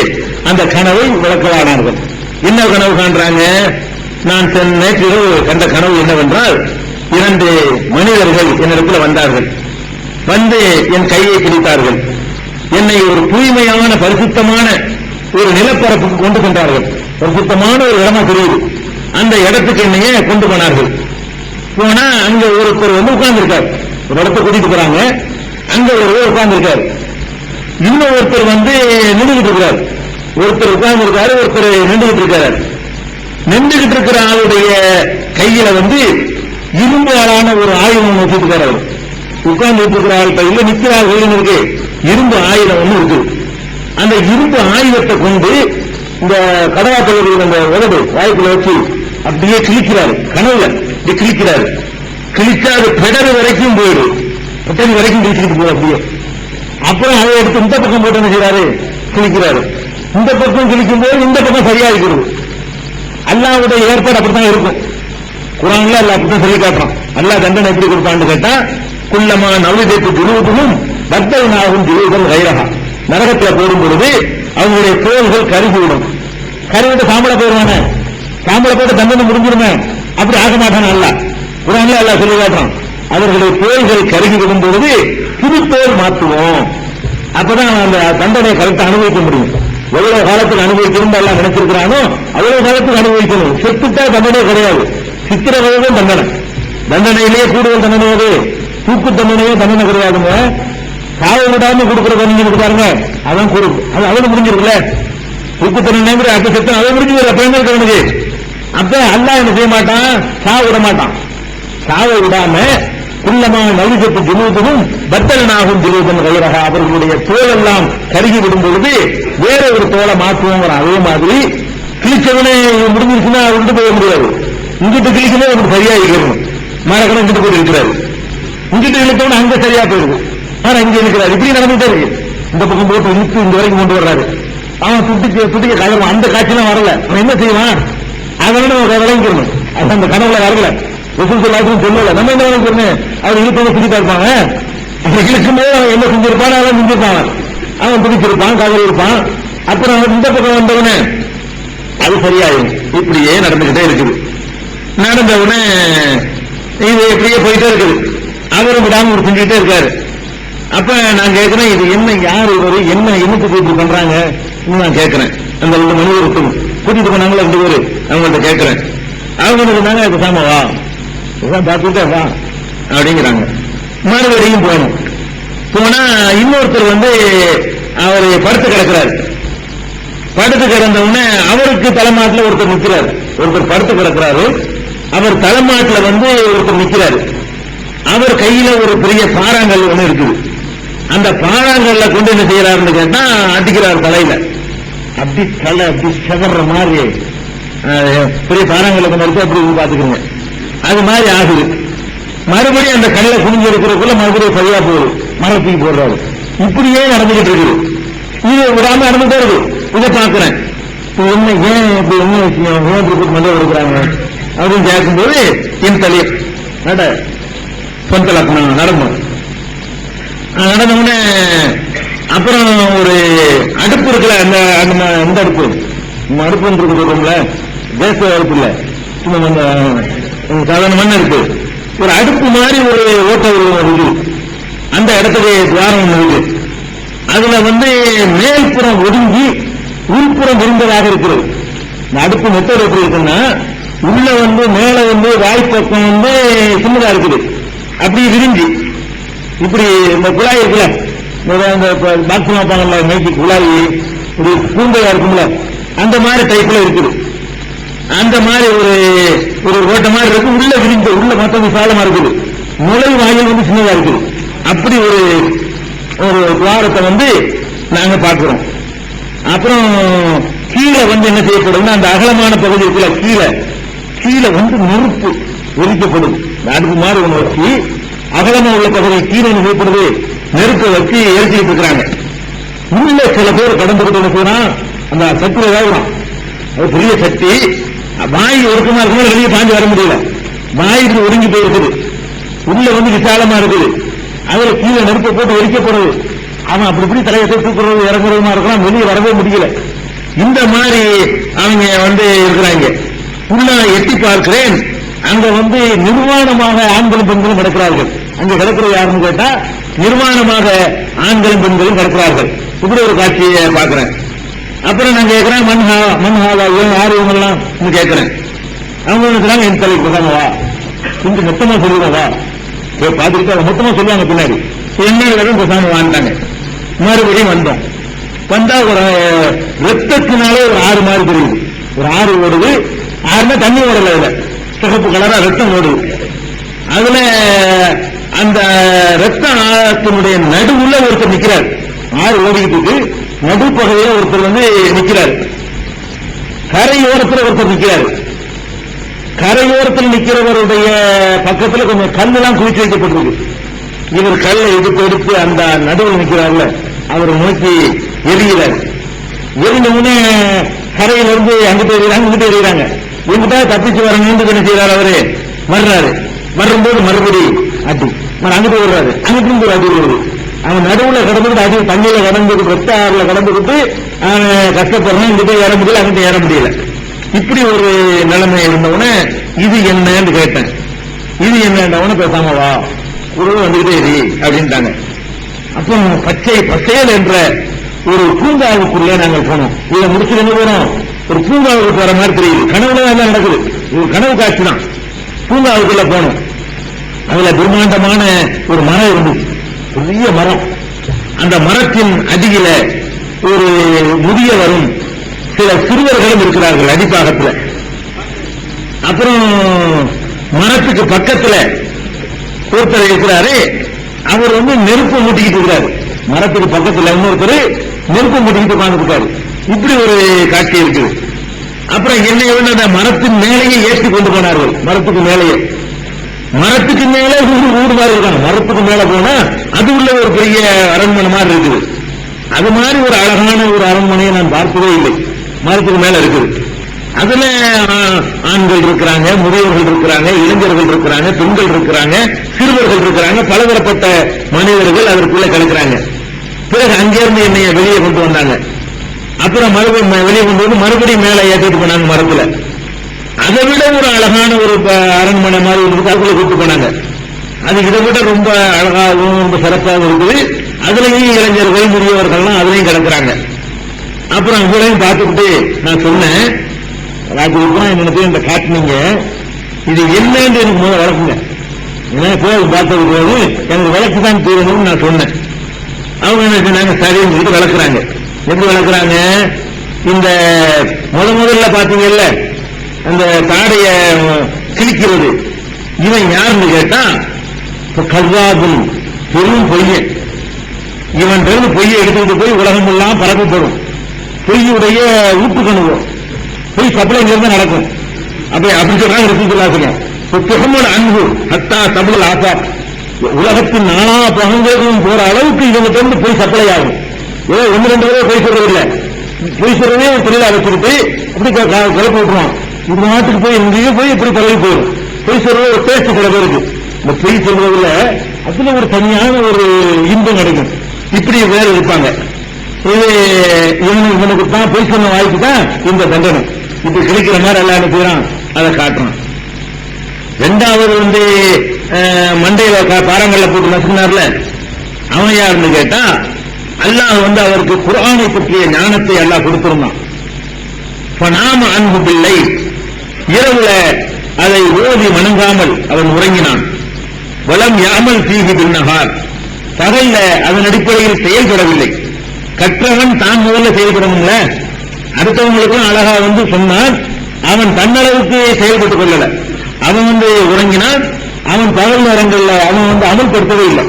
அந்த கனவை விளக்கலானார்கள். என்ன கனவு காண்றாங்க? நான் நேற்றிரவு கண்ட கனவு என்னவென்றால், 2 மனிதர்கள் என்னிடத்தில் வந்தார்கள். வந்து என் கையை பிடித்தார்கள். என்னை ஒரு தூய்மையான பரிசுத்தமான ஒரு நிலப்பரப்புக்கு கொண்டு சென்றார்கள். பரிசுத்தமான ஒரு இடமா தெரியுது, அந்த இடத்துக்கு என்னையே கொண்டு போனார்கள். போனா அங்க ஒருத்தர் வந்து உட்கார்ந்து இருக்காரு. ஒரு இடத்தை கூட்டிட்டு போறாங்க, அங்க ஒருவர் உட்கார்ந்து இருக்காரு. இன்னும் ஒருத்தர் வந்து நின்றுகிட்டு இருக்கிறார். ஒருத்தர் உட்கார்ந்து இருக்காரு, ஒருத்தர் நின்றுகிட்டு இருக்காரு. நின்றுகிட்டு இருக்கிற ஆளுடைய கையில வந்து இரும்பு ஆளான ஒரு ஆயுதம் வச்சுட்டு இருக்காரு. உட்கார்ந்து இருக்கிற ஆள் கையில நிக்கிற ஆள் கையில் இருக்கு இரும்பு ஆயுதம் ஒண்ணு இருக்கு. அந்த இரும்பு ஆயுதத்தை கொண்டு இந்த கடவா பகுதியில் அந்த உதடு வாய்ப்புல வச்சு அப்படியே கிழிக்கிறாரு. கனவுல இப்படி கிழிக்கிறாரு. கிழிச்சா அது பெடர் வரைக்கும் போயிடும், பெட்டரி வரைக்கும் கிழிச்சிட்டு போகுது அப்படியே. அப்புறம் அதை எடுத்து இந்த பக்கம் போட்டு என்ன செய்யறாரு, கிழிக்கிறாரு. இந்த பக்கம் கிழிக்கும் போது இந்த பக்கம் சரியா இருக்கிறது. அல்லாஹ்வுடைய ஏற்பாடு அப்படித்தான் இருக்கும். குர்ஆன்ல அல்லாஹ் அப்படித்தான் சொல்லி காட்டுறான். அல்லாஹ் தண்டனை எப்படி கொடுப்பான்னு கேட்டா, குல்லமா நவிதைத்து ஜுலூதுஹும் பத்தல்நாஹும் ஜுலூதன் கைரஹா, நரகத்துல போடும் பொழுது அவங்களுடைய தோள்கள் கருகிவிடும். கருவிட்டு சாம்பல போயிருவானே, சாம்பல போட்டு தண்டனை முடிஞ்சிருமே, அப்படி ஆக மாட்டான் அல்லாஹ். குர்ஆன்ல அல்லாஹ் சொல்லி காட்டுறான், அவர்களுடைய தோள்கள் கருகி விடும் பொழுது புது தோல் மாற்றுவோம். அப்பதான் அந்த தண்டனை கரெக்டா அனுபவிக்க முடியும். எவ்வளவு காலத்துக்கு அனுபவிக்கணும் எல்லாம் நினைச்சிருக்கிறானோ அவ்வளவு காலத்துக்கு அனுபவிக்கணும். செத்துட்டா தண்டனை கிடையாது, சித்திரவதை தண்டனை. தண்டனையிலேயே கூடுதல் தண்டனை அது, தூக்கு தண்டனையே தண்டனை கிடையாதுங்க. சாவு விடாம கொடுக்கிற தண்டனை பாருங்க, அதான் கொடுக்கும். அது அவனு முடிஞ்சிருக்குல்ல, தூக்கு தண்டனை அப்ப செத்து அதை முடிஞ்சு அப்ப என்ன இருக்கு. அப்ப அல்லாஹ் என்ன செய்ய மாட்டான், சாவு விட மாட்டான். சாவை விடாம குள்ளமா நவிசத்து ஜுனூதும் பத்தலனாகும் ஜுனூதன் கைரக, அவர்களுடைய தோல் எல்லாம் கருகி விடும் பொழுது வேற ஒரு தோலை மாற்றுவோங்கிற. அதே மாதிரி கிழிச்சவனே முடிஞ்சிருச்சுன்னா விட்டு போக முடியாது. இங்கிட்டு கிழிக்கணும் அவருக்கு சரியா இருக்கணும். மரக்கணம் இங்கிட்டு போய் இருக்கிறாரு, இங்கிட்டு இழுத்தவன அங்க சரியா போயிருக்கு, ஆனா இங்க இருக்கிறாரு. இப்படி நடந்துட்டே இருக்கு. இந்த பக்கம் போட்டு இழுத்து இந்த வரைக்கும் கொண்டு வர்றாரு. அவன் துட்டிக்க கலவான். அந்த காட்சியெல்லாம் வரல, அவன் என்ன செய்வான் அதனால விளங்கிக்கணும். அது அந்த கனவுல வரல, சொல்லல. நம்ம என்ன விளங்கிக்கணும், அவர் இழுப்பவங்க துடிப்பா இருப்பாங்க. இழுக்கும் போது அவன் என்ன செஞ்சிருப்பான், அவன் செஞ்சிருப்பான், அவன் துடிச்சிருப்பான், கவலை இருப்பான். அப்புறம் இந்த பக்கம் வந்தவனே அது சரியாயிடும். இப்படியே நடந்துகிட்டே இருக்குது. நடந்தவுடனே இது எப்படியே போயிட்டே இருக்குது. அவரும் விடாம ஒரு செஞ்சுக்கிட்டே இருக்காரு. அப்ப நான் கேட்கிறேன், இது என்ன, யார் இவரு, என்ன என்னத்துக்கு இப்படி பண்றாங்க நான் கேட்கிறேன். அந்த மனிதருக்கும் கூட்டிட்டு போனாங்களா 2 பேரு, அவங்கள்ட்ட கேட்கிறேன். அவங்க சொன்னாங்க அது சாமாவா பார்த்துட்டே வா அப்படிங்கிறாங்க. மறுபடியும் போனோம். போனா இன்னொருத்தர் அவரு படுத்து கிடக்கிறாரு. படுத்து கிடந்தவுடனே அவருக்கு தலைமாட்டில் ஒருத்தர் நிற்கிறார். ஒருத்தர் படுத்து கிடக்கிறாரு, அவர் தலைமாட்டில் ஒருத்தர் நிற்கிறாரு. அவர் கையில ஒரு பெரிய பாறாங்கல் ஒண்ணு இருக்குது. அந்த பாறாங்கல்ல கொண்டு என்ன செய்யறாருன்னு கேட்டா அடிக்கிறார் தலையில. அப்படி தலை அப்படி செவர்ற மாதிரி பெரிய பாறாங்கல்ல கொண்டு இருக்கு. அப்படி பாத்துக்கிறோங்க, அது மாதிரி ஆகுது. மறுபடியும் அந்த கல்லை குனிஞ்சு இருக்கிறதுக்குள்ள மறுபடியும் சரியா போகுது, மரத்துக்கு போடுறாரு. இப்படியே நடந்துகிட்டு இருக்குது. இது விடாம நடந்துட்டே இருக்கு. இதை பாக்குறேன், என்ன ஏன் இப்படி என்ன விஷயம், ஏன் இப்படி மண்டை கொடுக்குறாங்க அப்படின்னு கேட்கும்போது என் தலையை நட சொந்தலக்கணும் நடந்தோம். நடந்தவுடனே அப்புறம் ஒரு அடுப்பு இருக்குல்ல, அந்த அடுப்பு அடுப்பு இருக்குல்ல, கேஸ் அடுப்பு இல்ல, சும்மா சாதாரண மண் இருக்கு. ஒரு அடுப்பு மாதிரி ஒரு ஓட்ட இருக்கு. அந்த இடத்துக்கு துவாரம் ஒண்ணு இருக்கு. அதுல மேல்புறம் ஒதுங்கி உள்புறம் விரிந்ததாக இருக்கிறது. இந்த அடுப்பு மெத்தட் எப்படி இருக்குன்னா, உள்ள மேல வாய்ப்பக்கம் சின்னதா இருக்குது, அப்படி விரிஞ்சு இப்படி இந்த குழாய் இருக்குல்ல, பாத்ரூம் வைப்பாங்கல்ல மைக்கு குழாய், இப்படி கூந்தையா இருக்கும்ல, அந்த மாதிரி டைப்ல இருக்குது. அந்த மாதிரி ஒரு ஓட்ட மாதிரி இருக்கு. உள்ள விரிஞ்ச, உள்ள மொத்தம் விசாலமா இருக்குது. நுழை வாயில் சின்னதா இருக்குது. அப்படி ஒரு துவாரத்தை நாங்க பார்க்கிறோம். அப்புறம் கீழே என்ன செய்யப்படுதுன்னா, அந்த அகலமான பகுதி இருக்குல்ல, கீழே நெருப்பு எரிக்கப்படும். அடுப்பு மாதிரி ஒண்ணு வச்சு அகலமா உள்ள பகுதி கீழே செய்யப்படுது, நெருப்பை வச்சு எரிச்சுட்டு இருக்கிறாங்க. உள்ள சில பேர் கடந்துகிட்டு போனா அந்த சக்தி ஏதாவது அது பெரிய சக்தி. வாய் ஒருக்கமா இருக்கும், வெளியே பாஞ்சு வர முடியல, வாய்க்கு ஒடுங்கி போயிருக்குது. உள்ள விசாலமா இருக்குது, அதுல கீழே நெருப்பை போட்டு எரிக்கப்படுறது. அவன் அப்படி இப்படி தலையை தூக்குறது இறங்குறதுமா இருக்கலாம், வெளியே வரவே முடியல. இந்த மாதிரி அவங்க இருக்கிறாங்க. உள்ள எட்டி பார்க்கிறேன், அங்க நிர்வாணமாக ஆண்களும் பெண்களும் கிடக்கிறார்கள். அங்க கிடக்கிறது யாருன்னு கேட்டா நிர்வாணமாக ஆண்களும் பெண்களும் கிடக்கிறார்கள். இப்படி ஒரு காட்சியை பார்க்கிறேன். அப்புறம் நான் கேட்கிறேன், மண்ஹாவா யாரு இவங்கெல்லாம் கேட்கிறேன். அவங்க இருக்கிறாங்க, என் தலைக்கு பசங்கவா கொஞ்சம் மொத்தமா சொல்லுவா பார்த்துக்கிட்டு மொத்தமா சொல்லுவாங்க. பின்னாடி என்ன பசங்க வாழ்ந்தாங்க. மறுபடியும் வந்தோம். வந்தா ஒரு ரத்தத்தினாலே ஒரு ஆறு மாதிரி தெரியுது. ஒரு ஆறு ஓடுது. ஆறுனா தண்ணி ஓடல, இதுல சிகப்பு கலரா ரத்தம் ஓடுது. அதுல அந்த ரத்த ஆழத்தினுடைய நடுவுல ஒருத்தர் நிக்கிறார். ஆறு ஓடிக்கிட்டு நடுப்பகுதியில் ஒருத்தர் நிக்கிறார். கரையோரத்தில் ஒருத்தர் நிக்கிறார். கரையோரத்தில் நிக்கிறவருடைய பக்கத்துல கொஞ்சம் கல்லெல்லாம் குவிச்சு வைக்கப்பட்டிருக்கு. இவர் கல்லை எடுத்து அந்த நடுவில் நிக்கிறார்ல, அவர் நோக்கி எரிகிறார். எரிந்தவுடனே கரையிலிருந்து அங்கிட்டு எறிகிறாங்க, இங்கிட்டு எறிகிறாங்க. இங்கிட்ட தப்பிச்சு வரணும்னு என்ன செய்யறாரு, அவரு வர்றாரு. வரும்போது மறுபடி அடி, அங்கிட்டு வர்றாரு, அங்கிட்டு ஒரு அடி வருது. அவன் நடுவுல கடந்துட்டு அடி தண்ணியில கடந்துட்டு ரத்த ஆறுல கடந்துக்கிட்டு அவன் கஷ்டப்படுறான். இங்கிட்ட ஏற முடியல, அங்கிட்ட ஏற முடியல. இப்படி ஒரு நிலைமை இருந்தவுடனே இது என்னன்னு கேட்டேன். இது என்னன்னு பேசாம வா, உறவு வந்துகிட்டே இரு அப்படின்ட்டாங்க. அப்போ பச்சையல் என்ற ஒரு பூங்காவுக்குள்ளே நாங்கள் போனோம். இதை முடிச்சு என்ன போனோம், ஒரு பூங்காவுக்கு போற மாதிரி தெரியுது. கனவுல தான் நடக்குது, இது கனவு காட்சி தான். பூங்காவுக்குள்ள போனோம். அதுல பிரம்மாண்டமான ஒரு மரம் இருந்துச்சு, பெரிய மரம். அந்த மரத்தின் அடியில ஒரு முதியவரும் சில சிறுவர்களும் இருக்கிறார்கள் அடிப்பாகத்தில். அப்புறம் மரத்துக்கு பக்கத்துல ஒருத்தர் இருக்கிறாரு, அவர் நெருப்பு மூட்டிக்கிட்டு இருக்கிறாரு. மரத்துக்கு பக்கத்துல இன்னொருத்தர் நெருப்பு மூட்டிக்கிட்டு உட்கார்ந்துருக்காரு. இப்படி ஒரு காட்சி இருக்குது. அப்புறம் என்னை அந்த மரத்தின் மேலேயே ஏற்றி கொண்டு போனார்கள். மரத்துக்கு மேலேயே, மரத்துக்கு மேலே ஊர் மாதிரி இருக்காங்க. மரத்துக்கு மேல போனா அது உள்ள ஒரு பெரிய அரண்மனை மாதிரி இருக்குது. அது மாதிரி ஒரு அழகான ஒரு அரண்மனையை நான் பார்த்ததே இல்லை. மரத்துக்கு மேல இருக்குது. அதுல ஆண்கள் இருக்கிறாங்க, முதியவர்கள் இருக்கிறாங்க, இளைஞர்கள் இருக்கிறாங்க, பெண்கள் இருக்கிறாங்க, சிறுவர்கள் இருக்கிறாங்க, பலதரப்பட்ட மனிதர்கள் அதற்குள்ள கலக்கிறாங்க. பிறகு அங்கிருந்து என்னைய வெளியே கொண்டு வந்தாங்க. அப்புறம் மறுபடியும் வெளியே கொண்டு வந்து மறுபடியும் மேல ஏற்றிட்டு போனாங்க மரத்துல. அதை விட ஒரு அழகான ஒரு அரண்மனை மாதிரி அதுக்குள்ள கூட்டு போனாங்க. அது இதை விட ரொம்ப அழகாகவும் ரொம்ப சிறப்பாகவும் இருக்குது. அதுலயும் இளைஞர்கள் முதியவர்கள்லாம் அதுலயும் கிடக்குறாங்க. அப்புறம் இவரையும் பார்த்துக்கிட்டு நான் சொன்னேன், எனக்கு இந்த காட்டினீங்க, இது என்னன்னு எனக்கு முதல்ல வளர்க்குங்க. ஏன்னா போய் பார்த்தது போது எனக்கு விளக்கு தான் தீரணும்னு நான் சொன்னேன். அவங்க என்ன சொன்னாங்க, சரின்னு சொல்லிட்டு விளக்குறாங்க. எப்படி விளக்குறாங்க, இந்த முதல்ல பாத்தீங்கல்ல அந்த தாடைய கிழிக்கிறது, இவன் யாருன்னு கேட்டா கர்வாபுல், பெரும் பொய்யன். இவன் பெரும் பொய்யை எடுத்துக்கிட்டு போய் உலகம் எல்லாம் பரப்பப்படும். பொய்யுடைய ஊட்டுக்கணுவோம், பொய் சப்ளை இருந்து நடக்கும். அப்படி சொல்றாங்க ரசூலுல்லாஹி. துஹமுல் அன்ஹு ஹத்தா தபுல் ஆஃபாக், உலகத்தின் நானா பகங்களுக்கும் போற அளவுக்கு இவங்க வந்து பொய் சப்ளை ஆகும். ஏதோ ஒன்று ரெண்டு பேரும் பொய் சொல்றதில்லை, பொய் சொல்றதே தொழிலா வச்சுக்கிட்டு அப்படி குழப்பி விட்டுருவான். இந்த நாட்டுக்கு போய் இங்கேயும் போய் இப்படி பரவி போயிடும். பொய் சொல்றது ஒரு பேச்சு சில பேருக்கு. இந்த பொய் சொல்றதுல அதுல ஒரு தனியான ஒரு இன்பம் கிடைக்கும். இப்படி வேறு இருப்பாங்க. இது இவனுக்கு தான் பொய் சொன்ன வாய்ப்பு தான் இந்த தண்டனை. இப்படி கிடைக்கிற மாதிரி எல்லாம் அனுப்புகிறான், அதை காட்டுறான். ரெண்டாவது மண்டையில பாறங்கள்ல போட்டு நசுனார்ல, அவன் யாருன்னு கேட்டா அல்லாஹ் அவருக்கு குர்ஆனை பற்றிய ஞானத்தை அல்லாஹ் கொடுத்திருந்தான். நாம அன்பு பிள்ளை, இரவுல அதை ஓதி வணங்காமல் அவன் உறங்கினான். வலம் யாமல் தீகி பின்னகார், பகல்ல அதன் அடிப்படையில் செயல்படவில்லை. கற்றவன் தான் முதல்ல செயல்படணும்ல, அடுத்தவங்களுக்கும் அழகா சொன்னான். அவன் தன்னளவுக்கு செயல்பட்டுக் கொள்ளல. அவன் உறங்கினான். அவன் பகல் நேரங்கள்ல அவன் அமல்படுத்தவே இல்லை.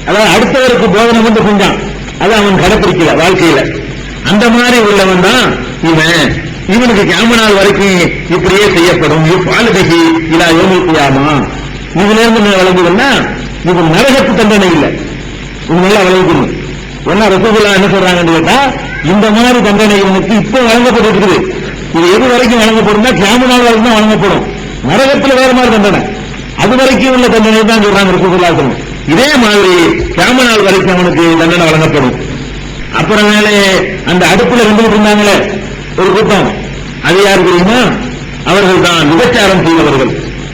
அதாவது அடுத்தவருக்கு போதனை செஞ்சான், அதை அவன் கடைப்பிடிக்கல வாழ்க்கையில. அந்த மாதிரி உள்ளவன் தான் இவன். இவனுக்கு கியாமத் நாள் வரைக்கும் இப்படியே செய்யப்படும். பாலுகி இல்லா யோமியாமா, இதுல இருந்து வழங்குதுன்னா இது நரகத்து தண்டனை இல்லை. இது நல்லா விளைவிக்கணும். என்ன ரசூலுல்லாஹ் என்ன சொல்றாங்கன்னு கேட்டா, இந்த மாதிரி தண்டனை இவனுக்கு இப்ப வழங்கப்பட்டு இருக்குது. இது எது வரைக்கும் வழங்கப்படும், கியாமத் நாள் வரைக்கும் தான் வழங்கப்படும். நரகத்தில் வேற மாதிரி தண்டனை, அது வரைக்கும் உள்ள தண்டனை தான் சொல்றாங்க ரசூலுல்லாஹ். இதே மாதிரி கியாமத் நாள் வரைக்கும் அவனுக்கு தண்டனை வழங்கப்படும். அப்புறம் மேலே அந்த அடுப்புல இருந்துகிட்டு இருந்தாங்களே ஒரு கூட்டம், அது யாரு தெரியுமா? அவர்கள் தான் விபச்சாரம் செய்தவர்கள்.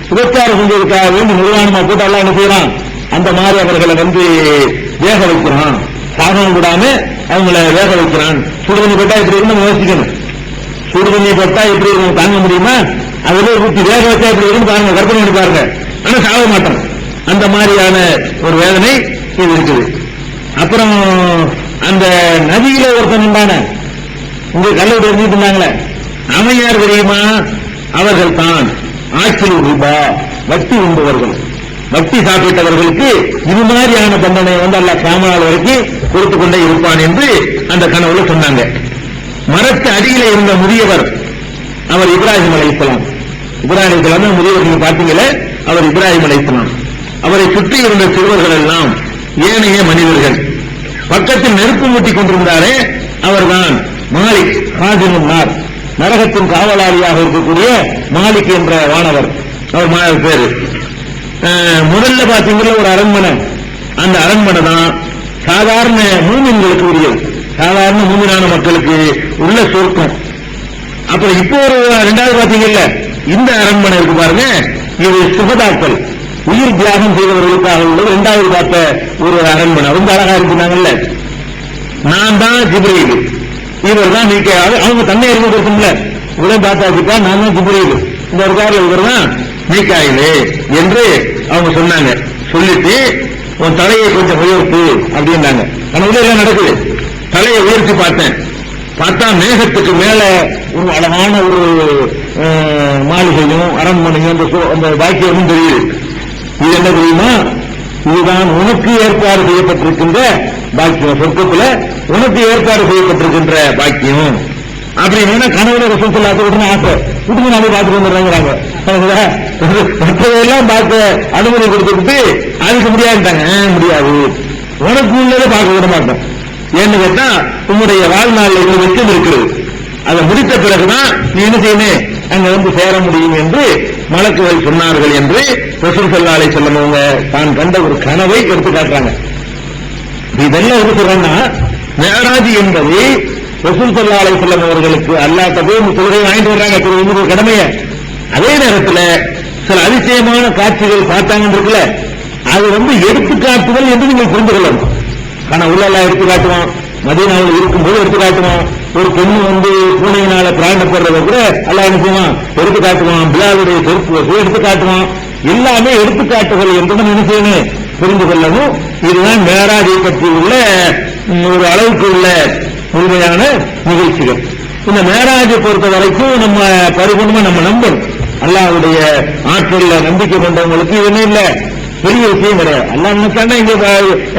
விபச்சாரம் செஞ்சதுக்காக வேண்டி நிர்வாணமா போட்டு எல்லாம் என்ன செய்யறான், அந்த மாதிரி அவர்களை வேக வைக்கிறான். சாதனம் விடாம அவங்கள வேக வைக்கிறான். சுடுதண்ணி போட்டா எப்படி இருக்குன்னு யோசிக்கணும். சுடுதண்ணி போட்டா எப்படி இருக்கும் தாங்க முடியுமா? அதுல ஊற்றி வேக வச்சா எப்படி இருக்குன்னு பாருங்க, கற்பனை பண்ணி பாருங்க. ஆனா சாக மாட்டோம். அந்த மாதிரியான ஒரு வேதனை இது இருக்குது. அப்புறம் அந்த நதியில ஒருத்தன் உண்டான உங்க கல்லூரி இருந்துட்டு இருந்தாங்களே, அவன் யார் தெரியுமா? அவர்கள் தான் ஆட்சியில் ரூபா, வட்டி உண்டவர்கள். வட்டி சாப்பிட்டவர்களுக்கு இது மாதிரியான தண்டனை அல்லாஹ் கியாமத் நாள் வரைக்கும் கொடுத்துக் கொண்டே இருப்பான் என்று அந்த கனவுல சொன்னாங்க. மரத்து அடியில இருந்த முதியவர் அவர் இப்ராஹிம் அலைஹிஸ்ஸலாம். இப்ராஹிம் அலைஹிஸ்ஸலாம் முதியவர், நீங்க பாத்தீங்களே, அவர் இப்ராஹிம் அலைஹிஸ்ஸலாம். அவரை சுற்றி இருந்த சிறுவர்கள் எல்லாம் ஏனைய மனிதர்கள். பக்கத்தில் நெருப்பு மூட்டிக் கொண்டிருந்தாரே, அவர்தான் மாலிக் ஹாஜிமுன்னார், நரகத்தின் காவலாளியாக இருக்கக்கூடிய மாலிக் என்ற வானவர். அவர் பேரு. முதல்ல பாத்தீங்கன்னா ஒரு அரண்மனை, அந்த அரண்மனை தான் சாதாரண மூமின்களுக்கு உரியது, சாதாரண மூமினான மக்களுக்கு உள்ள சொர்க்கம். அப்புறம் இப்போ ஒரு ரெண்டாவது பாத்தீங்கல்ல, இந்த அரண்மனை இருக்கு பாருங்க, இது சுகதாக்கள், உயிர் தியாகம் செய்தவர்களுக்காக உள்ளது. இரண்டாவது பார்த்த ஒரு அரண்மனை ரொம்ப அழகா இருக்குனாங்கல்ல. நான் தான் ஜிப்ரீல், இவர் தான் மீகாயில். அவங்க தன்னை அறிமுகப்படுத்தல, உடனே பார்த்தாச்சுப்பா நான் தான் ஜிப்ரீல், இந்த இருக்காரு இவர் தான் மீகாயில் என்று அவங்க சொன்னாங்க. சொல்லிட்டு உன் தலையை கொஞ்சம் உயர்த்து அப்படின்னாங்க. கனவுல எல்லாம் நடக்குது. தலையை உயர்த்தி பார்த்தேன். பார்த்தா மேகத்துக்கு மேல ஒரு அழகான ஒரு மாளிகையும் அரண்மனையும் அந்த பாக்கியமும் தெரியுது. இது என்ன தெரியுமா? இதுதான் உனக்கு ஏற்பாடு செய்யப்பட்டிருக்கின்ற பாக்கியம், சொர்க்கத்துல உனக்கு ஏற்பாடு செய்யப்பட்டிருக்கின்ற பாக்கியம் அப்படின்னு கனவுல ரசூல் ஸல்லல்லாஹு அலைஹி வஸல்லம் ஆசை விட்டு நாம பார்த்துட்டு வந்துடுறாங்க. மற்றதையெல்லாம் பார்க்க அனுமதி கொடுத்துட்டு அதுக்கு முடியாதுட்டாங்க. முடியாது, உனக்கு உள்ளதை பார்க்க விட மாட்டோம். ஏன்னு கேட்டா உன்னுடைய வாழ்நாள் இவ்வளவு வெச்சம் இருக்கிறது, அதை முடித்த பிறகுதான் நீ என்ன செய்யணும், அங்க வந்து சேர முடியும் என்று மலக்குகள் சொன்னார்கள் என்று ரசூல் ஸல்லல்லாஹு அலைஹி வஸல்லம் அவங்க தான் கண்ட ஒரு கனவை எடுத்து காட்டுறாங்க. இதெல்லாம் எப்படி சொல்றேன்னா, மேராஜ் என்பது ரசூல் ஸல்லல்லாஹு அலைஹி வஸல்லம் அவர்களுக்கு அல்லாஹ் போய் தொழுகை வாங்கிட்டு வர்றாங்க, ஒரு கடமையை. அதே நேரத்தில் சில அதிசயமான காட்சிகள் பார்த்தாங்கன்னு இருக்குல்ல, அது வந்து எடுத்துக்காட்டுதல் என்று நீங்கள் புரிந்து கொள்ளணும். கனவுல எல்லாம் எடுத்து காட்டுவான், மதீனாவில் இருக்கும்போது எடுத்து காட்டுவான். ஒரு பெண்ணு வந்து பூனையினால பிராயணப்படுறத கூட அல்லாஹ் என்ன செய்வான், எடுத்து காட்டுவான். பிலாலுடைய செருப்பு எடுத்து காட்டுவான். எல்லாமே எடுத்துக்காட்டுகள் என்று என்ன செய்யணும், புரிந்து கொள்ளணும். இதுதான் மேராஜை பற்றி உள்ள ஒரு அளவுக்கு உள்ள முழுமையான நிகழ்ச்சிகள். இந்த மேராஜை பொறுத்த வரைக்கும் நம்ம பரிபூர்ணமா நம்ம நம்பணும். அல்லாஹ்வுடைய ஆற்றல்ல நம்பிக்கை கொண்டவங்களுக்கு இது என்ன இல்ல, பெரிய விஷயம் கிடையாது. அல்லாஹ் நினைச்சாண்டா இங்க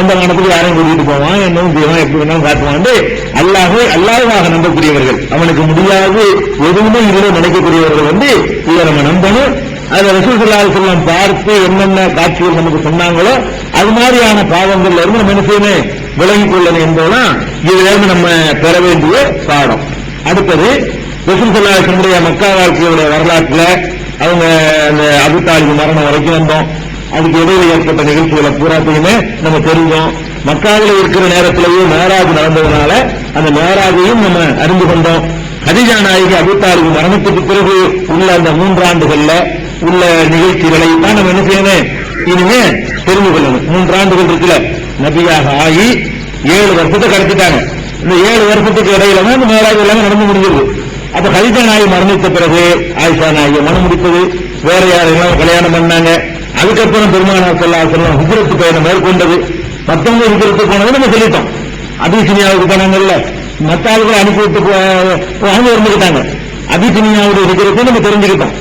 எந்த வானத்துக்கு யாரையும் கூட்டிட்டு போவான், என்னவும் செய்வான், எப்படி வேணாலும் காட்டுவான். அல்லாஹ்வாக நம்பக்கூடியவர்கள், அவனுக்கு முடியாது எதுவுமே இல்லை நினைக்கக்கூடியவர்கள் வந்து இதை நம்ம நம்பணும். அதை ரசூல் ஸல்லல்லாஹு அலைஹி வஸல்லம் பார்த்து என்னென்ன காட்சிகள் நமக்கு சொன்னாங்களோ அது மாதிரியான பாவங்கள்ல இருந்து நம்ம என்ன செய்யணும், விலகிக் கொள்ளணும் என்பதுதான் இதுல இருந்து நம்ம பெற வேண்டிய பாடம். அடுத்தது ரசூல் ஸல்லல்லாஹு அலைஹி வஸல்லம் மக்கா வாழ்க்கையுடைய வரலாற்றுல அவங்க அந்த அபூ தாலிப் மரணம் வரைக்கும் வந்தோம். அதுக்கு இடையில ஏற்பட்ட நிகழ்ச்சிகளை பூராத்தையுமே நம்ம தெரிஞ்சோம். மக்காவில் இருக்கிற நேரத்திலேயே மேராஜ் நடந்ததுனால அந்த மேராஜையும் நம்ம அறிந்து கொண்டோம். கதீஜா நாயகி அபூ தாலிப் மரணத்துக்கு பிறகு உள்ள அந்த 3 ஆண்டுகள்ல உள்ள நிகழ்ச்சிகளை தான் நம்ம என்ன செய்யணும், இனிமே தெரிந்து கொள்ளணும். 3 ஆண்டுகள் இருக்குல்ல, நபியாக ஆகி 7 வருஷத்தை கடத்திட்டாங்க. இந்த 7 வருஷத்துக்கு இடையில தான் இந்த மேராஜ் எல்லாமே நடந்து முடிஞ்சது. அப்ப கதீஜா நாயகி மரணித்த பிறகு ஆயிஷா நாயகி மனம் முடித்தது, வேற யாரெல்லாம் கல்யாணம் பண்ணாங்க. அதுக்கப்புறம் பெருமானார் ஸல்லல்லாஹு அலைஹி வஸல்லம் ஹிஜ்ரத் பயணம் மேற்கொண்டது. மத்தவங்க ஹிஜ்ரத் போனது நம்ம சொல்லிட்டோம். அபிசினியாவுக்கு போனாங்கல்ல, மத்த ஆளுகளை அனுப்பிவிட்டு அவங்க இருந்துக்கிட்டாங்க. அபிசினியாவுடைய ஹிஜ்ரத்தை நம்ம தெரிஞ்சுக்கிட்டோம்.